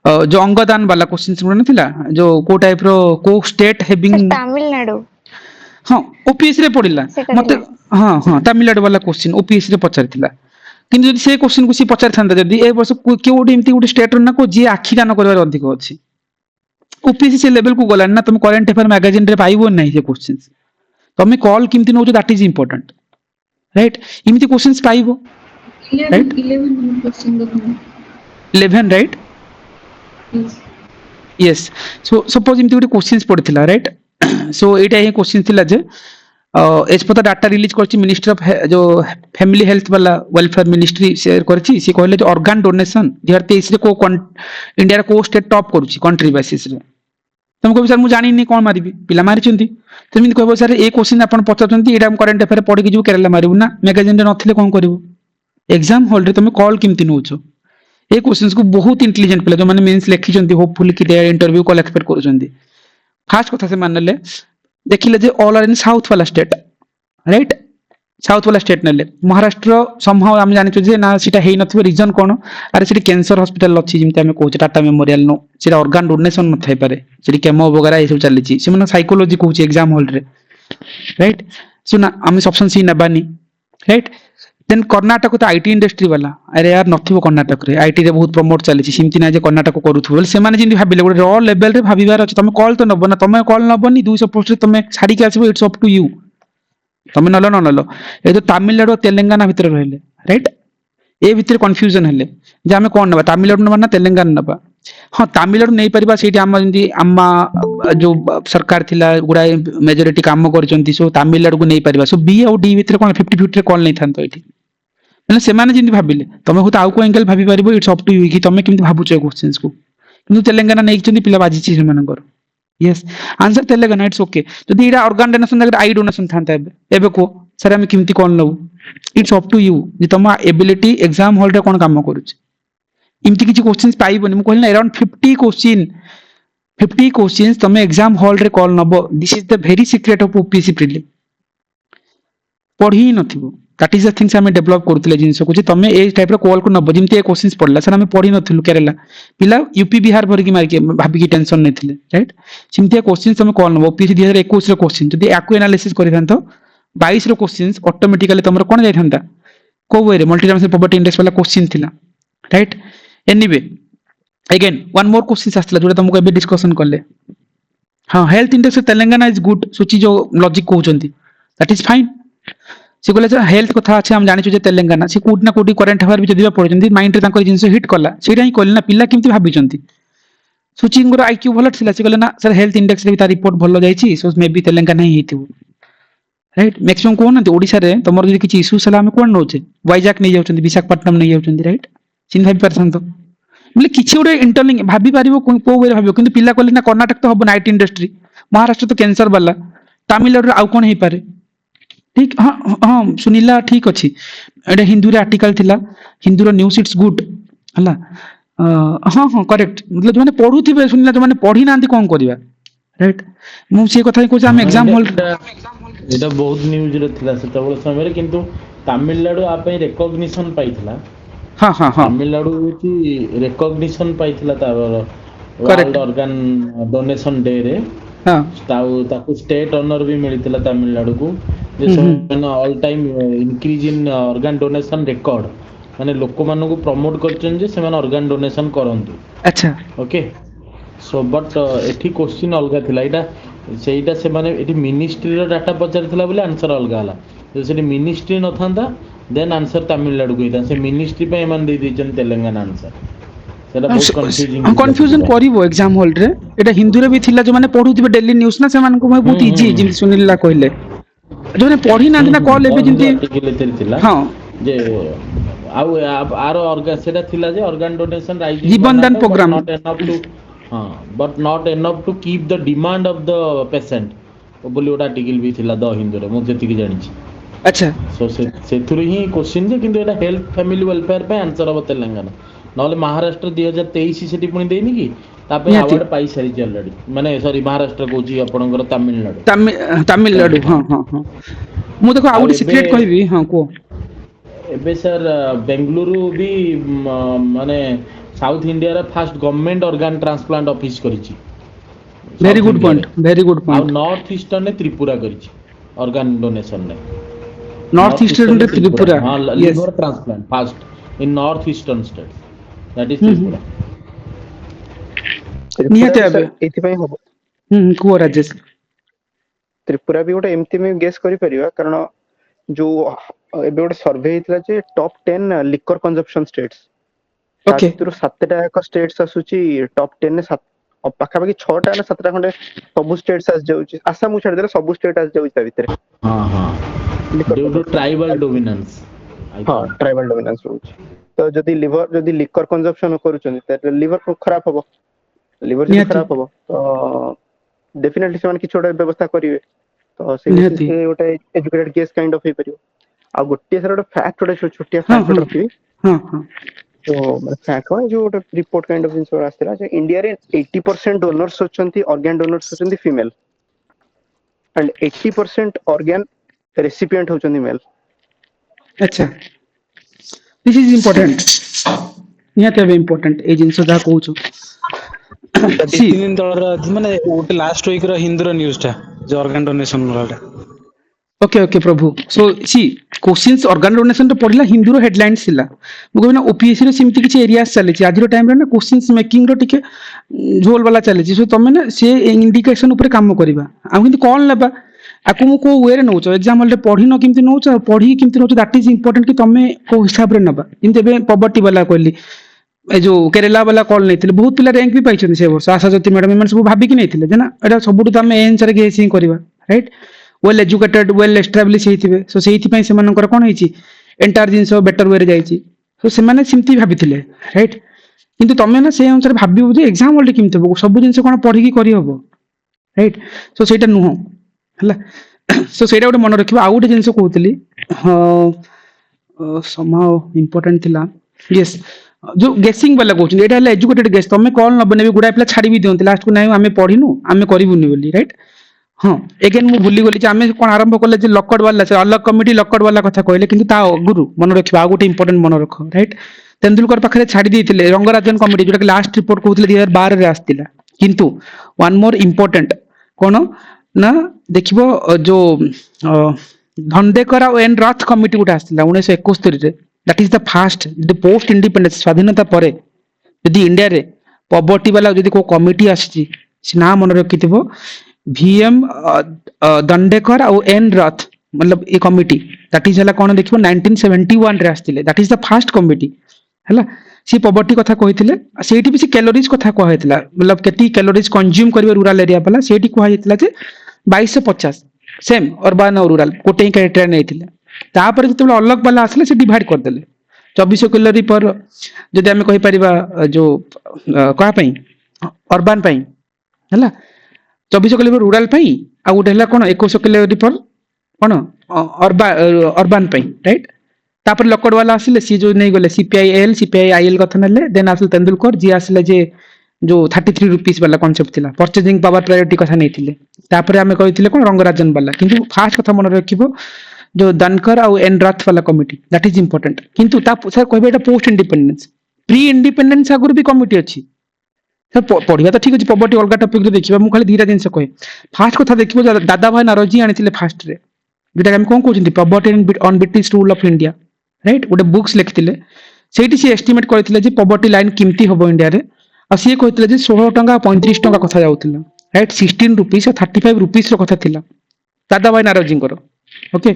जो अंगदान वाला क्वेश्चन नथिला जो को टाइप रो को स्टेट हैविंग तमिलनाडु हां ओपीएस रे पडिला मते हां तमिलनाडु वाला क्वेश्चन ओपीएस रे पचारथिला किंतु जदि से क्वेश्चन को सी पचार थांदा जदि ए वर्ष के ओडी एमती ओडी स्टेट रो ना को जे आखि दान करबार अधिक अछि ओपीएससी से लेवल को गलान ना तुम करंट अफेयर मैगजीन रे पाइबो नहीं से क्वेश्चंस तुम कॉल किमती नोचो दैट इज इंपोर्टेंट राइट इमती क्वेश्चंस पाइबो राइट 11 क्वेश्चन देखो 11 राइट यस सो सपोज इमती ओडी क्वेश्चंस पड़थिला राइट सो एटा ही क्वेश्चन थिला जे एज पर डाटा रिलीज करछि मिनिस्ट्री ऑफ जो फैमिली हेल्थ वाला वेलफेयर मिनिस्ट्री शेयर करछि से कहले जो ऑर्गन डोनेशन 2023 रे को इंडिया रे को स्टेट टॉप करूछि कंट्री बेसिस रे तुम कहबो सर मु जानि नै कोन मारिबी पिला मारिचंती तुम कहबो सर ए क्वेश्चन अपन पचारचंती एटा हम करंट अफेयर पढि के जो केरला मारिबु ना मैगजीन रे नथिले कोन करिवु एग्जाम हॉल रे तुम कॉल किमती नउछो ए क्वेश्चंस को बहुत इंटेलिजेंट पिला जो माने मींस लिखिचंती होपफुली कि दे इंटरव्यू कॉल एक्सपेक्ट करूचंती फास्ट कथा से मानले देखिले जे ऑल आर इन साउथ वाला स्टेट राइट साउथ वाला स्टेट नेले महाराष्ट्र समहाउ हम जानि जे ना सिटा हेई नथबे रीजन कोन अरे सिटी कैंसर हॉस्पिटल अछि जिमते हम कहू टाटा मेमोरियल नो सिटा ऑर्गन डोनेशन न थाई पारे सिटी केमो वगैरह ए सब चली छि से मन साइकोलॉजी कहू छि एग्जाम हॉल रे राइट सुना हम ऑप्शन सी नबानी राइट देन कर्नाटक तो आईटी इंडस्ट्री वाला अरे यार नथिबो कर्नाटक रे आईटी रे बहुत प्रमोट चली छि सिमति ना जे कर्नाटक करूथु बोले से माने जिंदी भाबिले गोटे रॉ लेवल रे भाबिबार अछि तमे कॉल तो नबो ना तमे कॉल नबोनी 200 पोस्ट रे तमे छाडी के आसीबो इट्स अप टू यू तमे नलो न नलो ए तो तमिलनाडु तेलंगाना भीतर रहले राइट ए भीतर कंफ्यूजन हेले जे हमें कोन नबा तमिलनाडु नबा ना तेलंगाना नबा हां तमिलनाडु नै परिबा सेठी हम जिंदी अम्मा जो सरकार थिला गुडा मेजॉरिटी काम करचंती सो तमिलनाडु को नै परिबा सो बी और डी भीतर कोन 50-50 रे कॉल नै थांतो एठी मतलब से माने जिंदी भाबिले तमे होता आउ को एंगल भाबी परिबो इट्स अप टू यू कि तमे किमति भाबुछ क्वेश्चंस को किंतु तेलंगाना नै चंदी पिला बाजी छि मानकर yes answer Telangana it's okay जदि इरा ऑर्गन डोनेशन अगर आई डोनेशन थांता एबे को सर हम किमति कोन लउ इट्स अप टू यू जे तमा एबिलिटी एग्जाम हॉल रे कोन काम करूछ इमति किछि क्वेश्चंस पाइबोनी म कहलिना अराउंड 50 क्वेश्चंस तमे एग्जाम हॉल रे कॉल नबो this is the very secret of OPSC prelim पढ़ी नथिबो दैट इज द थिंग्स हमें डेवलप करथले जिंस को जे तमे ए टाइप रो कॉल को नबो जिमते क्वेश्चंस पढ़ला सर हमें पढ़ी नथिलु केरला पिला यूपी बिहार भर की मार के भाबी की टेंशन नथिले राइट सिमते क्वेश्चंस हमें कॉल नबो ओपीसी 2021 रो क्वेश्चन जदी आकु एनालिसिस करिथांतो 22 रो क्वेश्चंस ऑटोमेटिकली तमरो कोन जाय थांता को वे रे मल्टी डायमेंशनल पॉवर्टी इंडेक्स वाला क्वेश्चन थिला right anyway again one more question आस्तला जोटा तुमको एबे डिस्कशन करले हां health index Telangana is good सोची जो लॉजिक कहउचंती दैट इज फाइन से कहले हेल्थ कथा अच्छे हम जानि छु जे तेलंगाना से कोड ना कोडी करंट अफेयर भी जदिबा पढिचंती माइंड रे तांकर जिंस हिट कला सेटा ही कहले ना पिल्ला किमति भाबिचंती सुचिंग रो आईक्यू भलो थिला से कहले ना सर हेल्थ इंडेक्स रे भी ता रिपोर्ट भलो जाई छि सो मे बी तेलंगाना ही हिथिबो राइट मैक्सिमम कौन ना ओडिशा रे तमर जदि किछि इश्यूज हला हम कोन नोचे वाइजाक नहीं जाउछन विशाखापट्टनम नहीं जाउछन राइट चिन भाई परसेंट तो बोले किछि गोटे इंटरलिंक भाबी पारिबो को वे भाबियो किंतु पिला कहले ना कर्नाटक तो हबो नाइट इंडस्ट्री महाराष्ट्र तो कैंसर वाला तमिलनाडु आउ कोन हे पारे ठीक हाँ हाँ सुनीला ठीक अच्छी एटा हिंदू रे आर्टिकल थिला हिंदू रो न्यूज इट्स गुड हला हाँ हाँ करेक्ट मतलब जो माने पढुथिबे सुनीला जो माने पढी नांती कोन करबा राइट मु से कथा कहू हम एग्जाम हॉल এটা ବହୁତ ନ୍ୟୁଜ ରେ ଥିଲା ସେତେବେଳେ ସମୟରେ କିନ୍ତୁ ତାମିଲନାଡୁ ଆ ପାଇଁ ରେକଗ୍ନିସନ ପାଇଥିଲା हाँ हाँ हाँ ତାମିଲନାଡୁ ହଉଛି ରେକଗ୍ନିସନ ପାଇଥିଲା ତାର Correct. World organ donation day ରେ हाँ ତାକୁ ଷ୍ଟେଟ ଅନର ବି ମିଳିଥିଲା ତାମିଲନାଡୁକୁ ଯେ ସେମାନେ ଅଲ ଟାଇମ ଇନକ୍ରିଜ ଇନ ଅର୍ଗାନ ଡୋନେସନ ରେକର୍ଡ ମାନେ ଲୋକମାନଙ୍କୁ ପ୍ରମୋଟ କରିଛନ୍ତି ଯେ ସେମାନେ ଅର୍ଗାନ ଡୋନେସନ କରନ୍ତୁ अच्छा ଓକେ ସୋ ବଟ୍ ଏଠି କ୍ୱେଶ୍ଚିନ୍ ଅଲଗା ଥିଲା ଏଇଟା ସେଇଟା ସେମାନେ ଏଠି ମିନିଷ୍ଟ୍ରିର ଡାଟା ପଚାରିଥିଲା ବୋଲି ଆନ୍ସର ଅଲଗା ହେଲା ଯଦି ସେଠି ମିନିଷ୍ଟ୍ରି ନଥାନ୍ତା ଦେନ୍ ଆନ୍ସର ତାମିଲନାଡୁକୁ ହେଇଥାନ୍ତା ସେ ମିନିଷ୍ଟ୍ରି ପାଇଁ ଏମାନେ ଦେଇ ଦେଇଛନ୍ତି ତେଲେଙ୍ଗାନା ଆନ୍ସର ସେଟା ବହୁତ କନଫ୍ୟୁଜିଂ कन्फ्यूजन करिवो एग्जाम हॉल रे एटा हिंदू रे भी थिला जो माने पढुथिबे डेली न्यूज ना से मानको बहुत इजी जिन सुनीला कहले जो माने पढी नांती ना कॉल एबे जिंती आर्टिकल ଏଥିରେ ଥିଲା हाँ ଯେ ଆଉ ଆର ଅର୍ଗାନ ସେଟା ଥିଲା ଯେ ଅର୍ଗାନ ଡୋନେସନ ରାଇଜିଂ जीवन दान प्रोग्राम ହଁ but not enough to keep the demand of the patient ବୋଲି ଗୋଟେ ଆର୍ଟିକଲ ବି ଥିଲା ଦ ହିନ୍ଦୁରେ ମୁଁ ଯେତିକି ଜାଣିଛି अच्छा ସୋ ସେଥିରୁ ହିଁ କ୍ୱେଶ୍ଚିନ୍ ଯେ କିନ୍ତୁ ଏଟା ହେଲ୍ଥ ଫ୍ୟାମିଲି ୱେଲଫେୟାର ପାଇଁ ଆନ୍ସର ହବ ତେଲେଙ୍ଗାନା ନହେଲେ ମହାରାଷ୍ଟ୍ର 2023 ସେଠି ପୁଣି ଦେଇନି କି ତା ପାଇଁ ନିହାତି। ଆୱାର୍ଡ ପାଇସାରିଛି ଅଲରେଡି ମାନେ ସରି ମହାରାଷ୍ଟ୍ର କହୁଛି ଆପଣଙ୍କର ତାମିଲନାଡୁ तमिलनाडु हाँ हाँ हाँ मु देखो ଆଉ आउट ଏବେ- सिक्रेट कहबी हाँ को ଏବେ ସାର୍ ବେଙ୍ଗଲୁରୁ ବି ମାନେ ସାଉଥ ଇଣ୍ଡିଆର first government organ transplant office କରିଛି very South good India point ରେ। वेरी गुड ଆଉ पॉइंट ନର୍ଥ ଇଷ୍ଟର୍ଣ୍ଣରେ ତ୍ରିପୁରା କରିଛି ଅର୍ଗାନ ଡୋନେସନରେ नॉर्थ ईस्टर्न रे त्रिपुरा ହଁ yes liver transplant first in north eastern state that is Tripura ନିହାତି ଭାବେ। ଏଇଥିପାଇଁ ହବ को राजेश ତ୍ରିପୁରା ବି ଗୋଟେ ଏମିତି ଆମେ ଗେସ୍ କରିପାରିବା କାରଣ ଯୋଉ ଏବେ ଗୋଟେ ସର୍ଭେ ହେଇଥିଲା ଯେ ଟପ୍ 10 ଲିକର କନଜମ୍ପସନ ଷ୍ଟେଟ୍ସ ତା ओके ଭିତରୁ 7ଟା ଏକ ଷ୍ଟେଟ୍ସ ଆସୁଛି ଟପ୍ 10 ରେ ପାଖାପାଖି 6ଟା ନା 7ଟା ଖଣ୍ଡେ ସବୁ ଷ୍ଟେଟ୍ସ ଆସିଯାଉଛି ଆସାମ କୁ ଛାଡ଼ିଦେଲେ ସବୁ ଷ୍ଟେଟ୍ ଆସିଯାଉଛି ତା ଭିତରେ ହଁ ହଁ liquor due to consumption। Tribal dominance ହଁ ଟ୍ରାଇବାଲ ଡୋମିନାନ୍ସ ରହୁଛି ତ ଯଦି ଲିକର କନଜମ୍ପସନ କରୁଛନ୍ତି ତାହେଲେ ଲିଭର ଖରାପ ହବ ଲିଭର ଯଦି ନିହାତି ଖରାପ ହବ ତ ଡେଫିନେଟଲି ସେମାନେ କିଛି ଗୋଟେ ବ୍ୟବସ୍ଥା କରିବେ ତ ସେଇ ନିହାତି ଗୋଟେ ଏଜୁକେଟେଡ କେସ୍ କାଇଣ୍ଡ ଅଫ ହେଇପାରିବ ଆଉ ଗୋଟିଏ ସାର୍ ଗୋଟେ ଫ୍ୟାକ୍ଟ ଗୋଟେ ଛୋଟିଆ हाँ ଫ୍ୟାକ୍ଟ हाँ ରଖିବି हाँ हाँ ତ ଫ୍ୟାକ୍ଟ କଣ ଯୋଉ ଗୋଟେ ରିପୋର୍ଟ କାଇଣ୍ଡ ଅଫ ଜିନିଷ ଆସିଥିଲା ଯେ ଇଣ୍ଡିଆରେ 80% ଡୋନର୍ସ ଅଛନ୍ତି ଅର୍ଗାନ ଡୋନର୍ସ ଅଛନ୍ତି ଫିମେଲ ଆଣ୍ଡ 80% ଅର୍ଗାନ ରେସିପିଏଣ୍ଟ ହଉଛନ୍ତି ମେଲ अच्छा दिस इज इम्पोर्टेंट निहाती भाবে इम्पोर्टेंट ए जिंस जहाँ कहूँ ଦି ତିନି ଦିନ ତଳର ମାନେ ଗୋଟେ ଲାଷ୍ଟ ୱିକ୍ ର ହିନ୍ଦୁର ନ୍ୟୁଜ ଟା ଯୋଉ ଅର୍ଗାନ ଡୋନେସନ ଟା ओके ओके प्रभु सो सी क्वेश्चंस ऑर्गन डोनेशन तो पढ़ला हिंदू रो हेडलाइंस थिला मु कहबे ना ओपीएससी रे सिमती किछि एरियास चली छि आजिरो टाइम रे ना क्वेश्चंस मेकिंग रो टिके झोल वाला चली छि सो तमे ना से इंडिकेशन ऊपर काम करबा आ किंतु कोन लेबा आकु मु को वे रे नउछ एग्जाम हॉल रे पढ़ी न किमती नउछ पढ़ी किमती नउछ दैट इज इंपोर्टेंट कि तमे को हिसाब रे नबा किंतु बे पॉवर्टी वाला कहली ए जो केरला वाला कॉल नहीं बहुत पिला रैंक भी पाइछन से वर्ष आशा ज्योति मैडम एमन सब भाबी कि नहीं जे ना एटा सबुठ तो आमे आंसर गेस ही करबा right well educated well establish होइथिबे सो सेहिथि पई सेमानकर कोन होइछि एंटायर जिंस बेटर वे रे जाइछि सो सेमाने सिमती भाबिथिले राइट किंतु तमे ना से अनुसार भाबिबो जे एग्जाम हॉल किमते हो सब जिंस कोन पढ़ी की करी हबो राइट सो सेटा नुह हला सो सेटा गोटे मन रखिबो आ गोटे जिंस कहउतली समाउ इंपोर्टेंट थिला यस जो गेसिंग वाला कहउछन एटा हला एजुकेटेड गेस तमे कॉल न बनेबी गुडा पिला छाडी भी दियंती लास्ट को नाही आमे पढ़िनु आमे करिबुनी बोली राइट हाँ एगेन मु भूली गली आमे कोन आरंभ कले जे लकड वाला से अलग कमिटी लकड वाला कथा कहले किंतु ता गुरु मन रखिबा आ गोटे इंपोर्टेंट मन रख राइट तेंदुलकर पाखरे छाडी देथिले रंगराजन कमिटी जोटा लास्ट रिपोर्ट कहउतले 2012 रे आस्तिला किंतु वन मोर इंपोर्टेंट कोन ना देखिबो जो धंडेकर एंड रथ कमिटी गोटे आस्तिला 1971 रे that is the fast the post independence स्वाधीनता परे यदि इंडिया रे पॉवर्टी वाला यदि को कमिटी आछि से ना मन रखिथिबो VM दंडेकर और एन रथ मतलब ए कमिटी दैट इज हला कोन देखिबो 1971 रे आस्तिले that is the first committee हला सी पॉवर्टी कथा कहिथिले सेठी भी से कैलोरीज कथा कह हेतला मतलब केती कैलोरीज कंज्यूम करबे रूरल एरिया वाला सेठी कह हेतला जे 2250 सेम अर्बान और रूराल गोटे ही क्राइटेरिया नहीं तापर जो अलग वाला आसले से डिवाइड करदेले 24 कैलोरी पर जदि आम कहीपर जो क्या अर्बान है 24 कैलोरी पर रूराल आ गोटे है कौन 21 कैलोरी पर कौन अर्बान राइट तापर लकड़ वाला आसिले सी जो नहीं गले सीपीआईएल सीपीआईआईएल कथा नेले देन आसिल तेंदुलकर जी आसिले जे जो 33 रुपीस वाला कॉन्सेप्ट थिला परचेजिंग पावर प्रायोरिटी कथा नहीं थिले तापर आमे कहिथिले कोन रंगराजन वाला किंतु फास्ट कथा मन रखिबो जो दनकर और एनराथ वाला कमिटी दैट इज इंपोर्टेंट किंतु ता सर कहबे एटा पोस्ट इंडिपेंडेंस प्री इंडिपेंडेंस आगुर भी कमिटी अछि सर पढ़िबा तो ठीक अछि पॉवर्टी अलगा टॉपिक रे देखिबा मु खाली दीरा जिंस कहे फास्ट कथा देखिबो दादा भाई नारोजी आनिथिले फास्ट रे जेटा हम कोन कहउछिन poverty on British rule of India right गोटे बुक्स लिखिथिले सेठी से एस्टिमेट करथिले जे पॉवर्टी लाइन किमती होबो इंडिया रे आ सी कहते जे 16 टंका 35 टंका कथा जाउथिला राइट 16 रुपीस और 35 रुपीस रो कथा थिला दादा भाई नारोजी ओके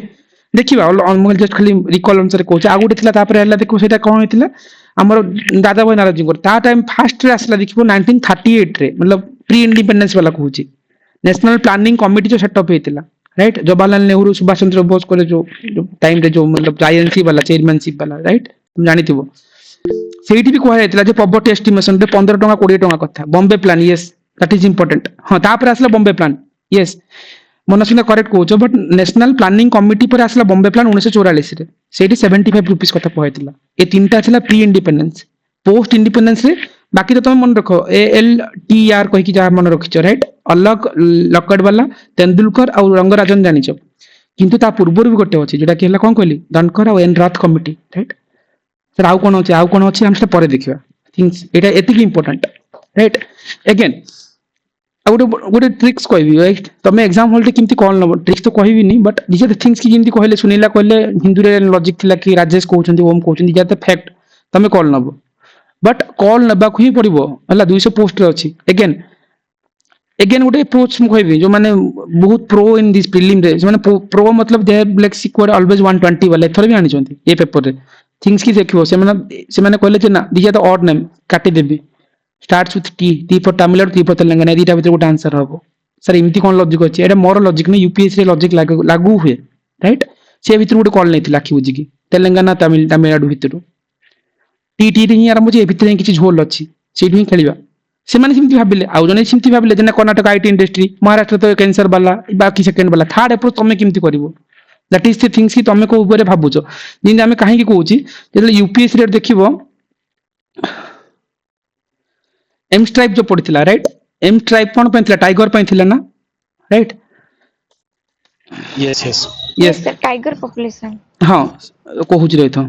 देखिबा ऑलमोस्ट जस्ट खाली रिकॉल अनुसार कहूछ आ गुटे थिला तापर हला देखो सेटा कोन हेतिला हमर दादा भाई नारोजी ता टाइम फास्ट रे आसला देखिबो 1938 रे मतलब प्री इंडिपेंडेंस वाला कहूछ नेशनल प्लानिंग कमिटी जो सेटअप हेतिला राइट जवाहरलाल नेहरू सुभाष चंद्र बोस को जो टाइम रे जो मतलब आईएनसी वाला चेयरमैनशिप वाला राइट तुम जानिथिबो सेठी भी कहा जायतिला जे पॉवर्टी एस्टिमेशन रे 15 टंका 20 टंका कथा Bombay plan yes that is important हां तापर आसला बॉम्बे प्लान यस मनसिना करेक्ट कहूछ बट नेशनल प्लानिंग कमिटी पर आसला बॉम्बे प्लान 1944 रे सेठी 75 रुपीस कथा कहैतिला ए तीनटा थिला प्री इंडिपेंडेंस पोस्ट इंडिपेंडेंस रे बाकी तो तुम मन रखो ALTR कहि कि जा मन रखिछ राइट अलग लकड़ वाला तेंदुलकर और रंगराजन जानिछ किंतु ता पूर्व भी गोटे अछि जेटा कि हला कोन कहली दनकर और एनराथ कमिटी राइट सर आउ कोन अछि हम से परे देखिबा थिंग्स एटा एतिक इंपोर्टेंट राइट अगेन गोटे ट्रिक्स कहबी राइट तमे एग्जाम हॉल रे किमती कॉल न ट्रिक्स तो कहबी नहीं but this are the things की जिंती कहले सुनीला कहले हिंदू रे लॉजिक थिला कि राजेश कहउछंती ओम कहउछंती जा त फैक्ट तमे कॉल नबो बट कॉल नबा को ही पड़िबो हला 200 पोस्ट रे अछि अगेन गोटे अप्रोच मु कहबी जो माने बहुत प्रो इन दिस प्रीलिम रे जो माने प्रो मतलब they have like secure always 120 वाले थोर भी आनी छंती ए पेपर रे थिंग्स की देखिबो से माने कहले जे ना दिया द ऑड नेम काटी देबी starts with T for Tamil Nadu T for Telangana दीटा भीतर गोटे आंसर हबो सर एमती कोन लॉजिक अछि एटा मोर लॉजिक नै यूपीएससी रे लॉजिक लागू हुए राइट से भीतर गोटे कॉल नैथिला आखि बुझी की तेलंगाना तमिलनाडु भीतर टी रे ही आरंभ जे भीतर ही किछि झोल अछि सेठी ही खेलिबा से माने सिमती भाबिले आउ जने सिमती भाबिले जे कर्नाटक आईटी इंडस्ट्री महाराष्ट्र तो कैंसर वाला बाकी सेकंड वाला थर्ड अप्रोच तमे किमती करिवो दैट इज द थिंग्स की तमे को ऊपर भाबुचो जिन हमें काहे की कहूची जे यूपीएससी रे देखिबो एम स्ट्राइप जो पड़िथिला राइट एम स्ट्राइप कोन पैथिला टाइगर पैथिला ना right yes yes yes sir tiger population हां कहूची रहथो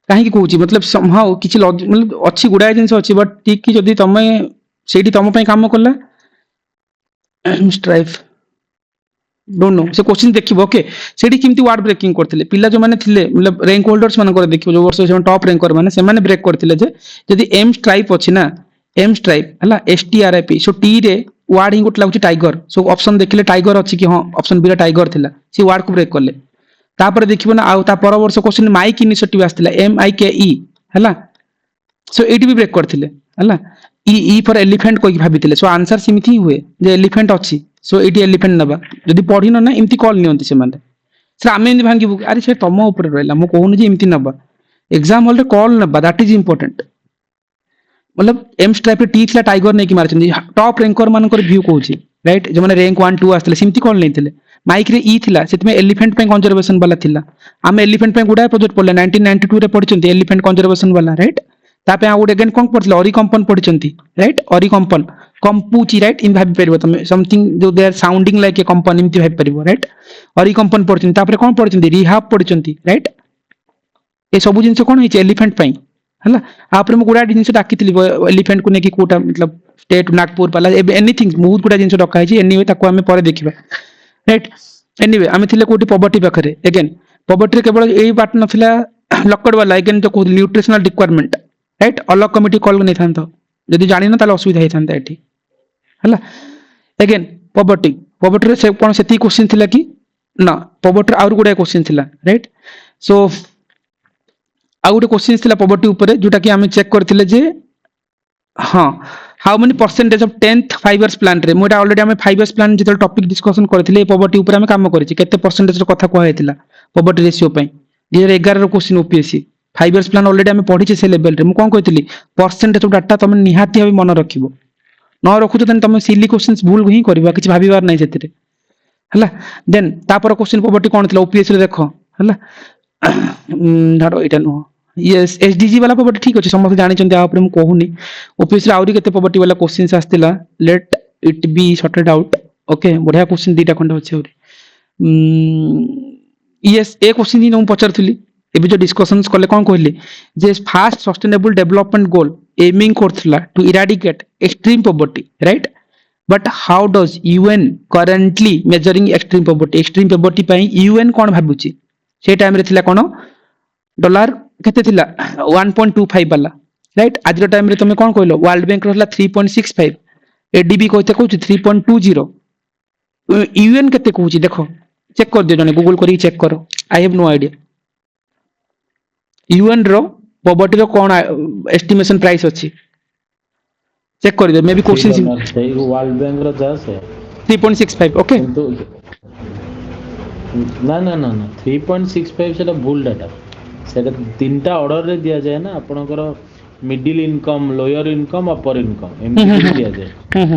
काहे की कहूची मतलब समहाउ किछि मतलब अच्छी गुडाय जिंस अछि बट ठीक की जदी तमे सेठी तम पय काम करला एम स्ट्राइप डोंट नो से क्वेश्चन देखिबो ओके सेठी किमती वर्ड ब्रेकिंग करथिले पिला जो माने थिले मतलब रैंक होल्डर्स मान कर देखिबो जो वर्ष से टॉप रैंकर माने से माने ब्रेक करथिले जे जदी एम स्ट्राइप अछि ना एम स्ट्राइप हला STRIP सो टी रे वर्ड ही गोट लागु टाइगर सो ऑप्शन देखिले टाइगर अछि कि हां ऑप्शन बी रे टाइगर थिला से वर्ड को ब्रेक करले तापर देखिबो ना आउ ता पर वर्ष क्वेश्चन माइक इनिशिएटिव आस्थिला MIKE हला सो एटी भी ब्रेक करथिले हला ई फॉर एलिफेंट कोइ भाबिथिले सो आंसर सिमिथि हुए जे एलिफेंट अछि सो एटी एलिफेंट नबा जदी पढी न ना इमती कॉल नियंती से माने सर आमे इमती भांगिबु अरे से तम ऊपर रहला मु कहून जे इमती नबा एग्जाम हॉल रे कॉल नबा दैट इज इंपोर्टेंट मतलब एम स्ट्राइप टी थिला टाइगर नै कि मारछन टॉप रैंकर मानकर व्यू कहूची राइट जो माने रैंक 1 2 आस्थिले सिमती कॉल नै थिले माइक रे ई थिला सेतमे एलिफेंट पे कंजर्वेशन वाला थिला आमे एलिफेंट पे गुडा प्रोजेक्ट पढले 1992 रे पढिचंती एलिफेंट कंजर्वेशन वाला राइट तापे आ गुड अगेन कोन पढले ओरी कंपन पढिचंती राइट ओरी कंपन कंपूची राइट इन भाबी परबो तमे समथिंग जो they are sounding like a कंपन इमती भाबी परबो राइट ओरी कंपन पढिचंती तापरे कोन पढिचंती रिहाब पढिचंती राइट ए सब जिंस कोन हिच एलिफेंट पई हला आपरे मु गुडा जिंस डाकितली एलिफेंट को नेकी कोटा मतलब स्टेट नागपुर वाला एनीथिंग बहुत गुडा जिंस डका है एनीवे ताको हमें परे देखिबा राइट एनीवे आमे थिले कोटी पॉवर्टी पाखरे अगेन पॉवर्टी रे केवल एई बात नथिला लकड़ वाला अगेन तो को न्यूट्रिशनल रिक्वायरमेंट राइट अलग कमिटी कॉल नै थांतो जदी जानि न ताले असुविधा हे थांता एठी हला अगेन पॉवर्टी रे से कोन सेती क्वेश्चन थिला कि ना पॉवर्टी और गुडा क्वेश्चन थिला राइट सो आ गुडे क्वेश्चन थिला पॉवर्टी ऊपर जोटा कि आमे चेक करथिले जे हां how many percentage of 10th 5 years plan रे मोटा ऑलरेडी हमें 5 इयर्स प्लान जेतल टॉपिक डिस्कशन करथिले पॉवर्टी ऊपर हम काम करिछि केते परसेंटेज रो कथा कहै थिला पॉवर्टी रेशियो पई 2011 रो question OPSC 5 years plan already हमें पढिछि से लेवल रे मु कोन कहथिली परसेंटेज ऑफ डाटा तुम निहाती हबे मन रखिबो न रखु तो तुम सिली क्वेश्चंस भूल ही करबा किछ भाबिबार नै सेतिरे हला देन तापर क्वेश्चन पॉवर्टी कोन थिला ओपीएससी रे देखो हला धाडो इटा नो यस एसडीजी वाला पॉवर्टी ठीक अछि समस्त जानि चंदी आ ऊपर मु कहूनी ओपीएससी रे आउरी केते पॉवर्टी वाला क्वेश्चंस आस्तिला let it be sorted out okay बढ़िया क्वेश्चन दीटा खंड अछि आउरी यस ए क्वेश्चन दिन मु पचरथिली एबे जो डिस्कशंस कले कोन कहले जे first sustainable development goal aiming करथिला to eradicate extreme poverty right but how does UN currently measuring extreme poverty पई यूएन कोन भाबुची से टाइम रे थिला कोन डॉलर केते थिला 1.25 वाला राइट आज रो टाइम रे तुम कोन कहलो वर्ल्ड बैंक रहला 3.65 एडीबी कहते कहूची 3.20 यूएन केते कहूची देखो चेक कर दियो जने गूगल करी चेक करो I have no idea UN रो पॉवर्टी रो कोन एस्टिमेशन प्राइस अछि चेक कर दियो may be question world bank रो जा से 3.65 ओके किंतु ना ना ना ना 3.65 सेटा भूल डाटा सेटा तीनटा ऑर्डर रे दिया जाए ना आपनकर मिडिल इनकम लोअर इनकम अपर इनकम एमटी दिया जाए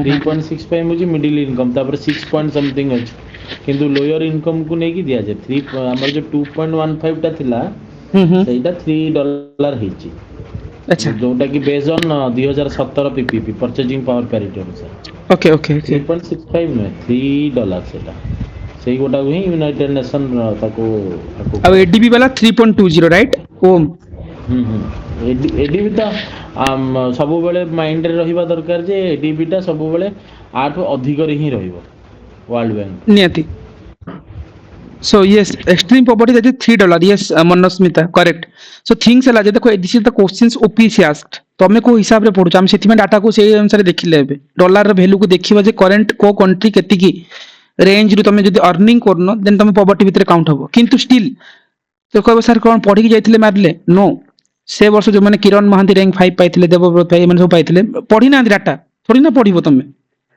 3.65 मुझे मिडिल इनकम तापर 6 पॉइंट समथिंग अछि किंतु लोअर इनकम को नै कि दिया जाए 3 हमर जो 2.15 टा थिला सेटा $3 हिची अच्छा जोटा कि based on 2017 PPP purchasing power parity अनुसार ओके ओके ओके 3.65 में $3 सेटा सेही गोटा ही यूनाइटेड नेशन ताको अब एडीबी वाला 3.20 राइट ओम एडीबी ता सब बेले माइंड रे रहिबा दरकार जे एडीबी ता सब बेले 8 अधिक रे ही रहिबो वर्ल्ड बैंक नियति so yes extreme poverty that is $3 yes Manasmita correct so things है देखो this is the questions OPC asked तमे को हिसाब रे पढुछ हम सेति में डाटा को सेही अनुसार देखिले हेबे डॉलर रे वैल्यू को देखिबा जे करंट को कंट्री केति की रेंज रे तमे जदी अर्निंग करनो देन तमे पॉवर्टी भितरे काउंट हबो किंतु स्टिल तो कहबो सर कोन पढी के जाइथिले मारले नो से वर्ष जो माने किरण महांती रैंक 5 पाइथिले देवव्रत भाई माने सब पाइथिले पढी ना डाटा थोड़ी ना पढिबो तमे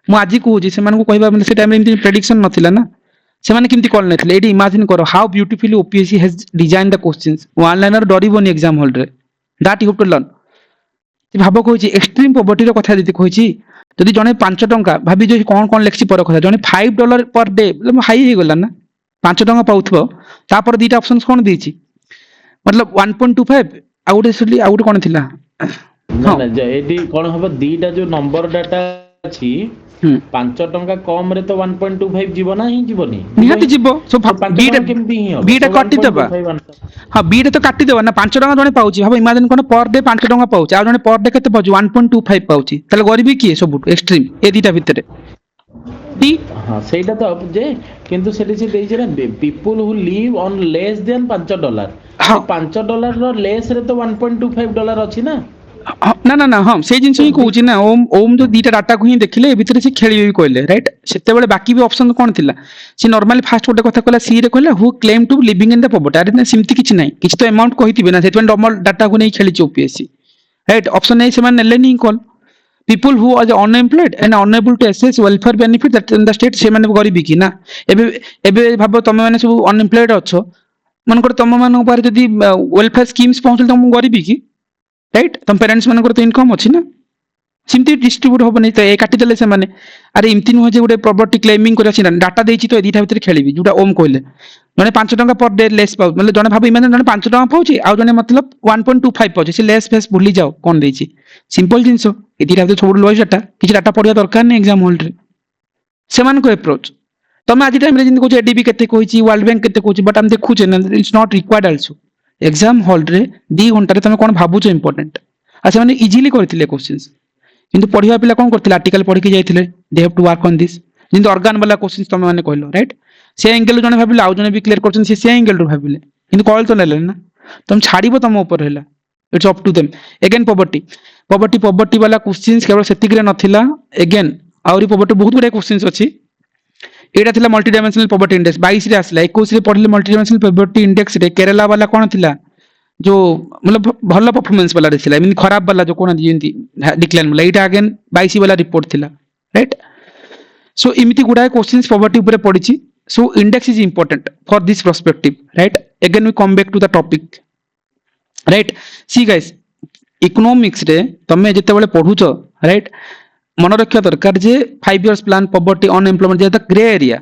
मु आजि कहूजी से माने को कहबा माने से टाइम रे प्रेडिक्शन नथिला ना से माने केमती कॉल नथिले एडी इमेजिन करो how beautifully OPSC has design the questions one liner डरिबोनी एग्जाम हॉल रे that you have to learn भाबो कहूची एक्सट्रीम पॉवर्टी रो कथा जदी कहूची जदी जने 5 टंका भाबी जो कोन कोन लेखसी पर कथा जने $5 पर डे हाई हे गला ना 5 टंका पाउथबो तापर दीटा ऑप्शंस कोन देछि मतलब 1.25 आउट कोन थिला ना ना एडी कोन हबो दीटा जो नंबर डाटा अछि 5 टंका कम रे तो 1.25 जीवो ना ही जीवनी निहाती जीवो सो बीटा केमती ही हो बीटा काटी देबा हां बीटा तो काटी देबा ना 5 टंका जने पाउची हबो इमेजिन कोन पर डे 5 टंका पाउची आ जने पर डे केते पाउची 1.25 पाउची तले गरीबी की सब एक्सट्रीम ए दीटा भितरे डी हां सेटा तो जे किंतु सेठी से देई जे people who live on less than $5 हां $5 रो लेस रे तो $1.25 अछि ना ना ना ना हाँ से जिनस ही कहूची ना ओम ओम जो दीटा डाटा को ही देखिले भितर से खेली भी कहले राइट सेते बेले बाकी भी ऑप्शन कोन थिला से नॉर्मली फास्ट गोटे कथा कहला सी रे कहला who claim to living in the poverty अरे ना सिमती किछ नाही किछ तो अमाउंट कहितिबे ना सेते नॉर्मल डाटा को नहीं खेली ओपीएससी राइट ऑप्शन नहीं से मान नेले नहीं call people who are unemployed and unable to access welfare benefit that in the state से माने गरीबी की ना एबे एबे भाबो तमे माने सब अनएम्प्लॉयड अछो मन कर तम मान पर जदी वेलफेयर स्कीम्स पहुंचल तम गरीबी की राइट तम पेरेंट्स मान कर तो इनकम अछि ना सिम्पली डिस्ट्रीब्यूट हो नहीं तो ए काटी देले से माने अरे इमती नुह जे गोटे प्रॉपर्टी क्लेमिंग कर अछि ना डाटा देछि तो ए दीटा भीतर खेलिबी जुटा ओम कहले जने 5 टंका पर डे लेस पाउ मतलब जने भाबो इमान जने 5 टंका पाउछि आ जने मतलब 1.25 पाउछि से लेस फेस भूली जाओ कोन देछि सिंपल जिंसो ए दीटा तो छोड़ लोइ डाटा किछ डाटा पढिया दरकार नै एग्जाम हॉल रे सेमान को अप्रोच तमे आज टाइम रे जिन को एडीबी केते कोइछि वर्ल्ड बैंक केते कोइछि बट हम देखु छै ना it's not required also exam hall रे 2 घंटा रे तमे कोन भाबु छ इंपोर्टेंट अच्छा माने इजीली करथिले क्वेश्चंस किंतु पढिया पिला कोन करथिले आर्टिकल पढि के जाइथिले they have to work on this जिंद ऑर्गन वाला क्वेश्चंस तमे माने कहलो राइट से एंगल जने भाबिले आउ जने भी क्लियर करछन से एंगल रो भाबिले किंतु कॉल तो नेले ना तुम छाड़ीबो तम ऊपर हैला it's up to them again poverty वाला क्वेश्चंस केवल सेतिकरे नथिला अगेन आउरी पॉवर्टी बहुत बडे क्वेश्चंस अछि एटा थिला मल्टी डायमेंशनल पॉवर्टी इंडेक्स 22 रे आसला 21 रे पढले मल्टी डायमेंशनल पॉवर्टी इंडेक्स रे केरला वाला कोन थिला जो मतलब भल परफॉर्मेंस वाला रे थिला, मीन खराब वाला जो कोन दियंती डिक्लाइन वाला, एटा अगेन 22 वाला रिपोर्ट थिला, राइट। सो इमिति गुडाय क्वेश्चंस पॉवर्टी ऊपर पडिछि। So index is important for this perspective, right. Again we come back to the topic, right. See guys, economics रे तमे जेते बेले पढुछ, राइट, मन रखिया दरकार जे 5 इयर्स प्लान, पॉवर्टी, अनएम्प्लॉयमेंट जे द ग्रे एरिया,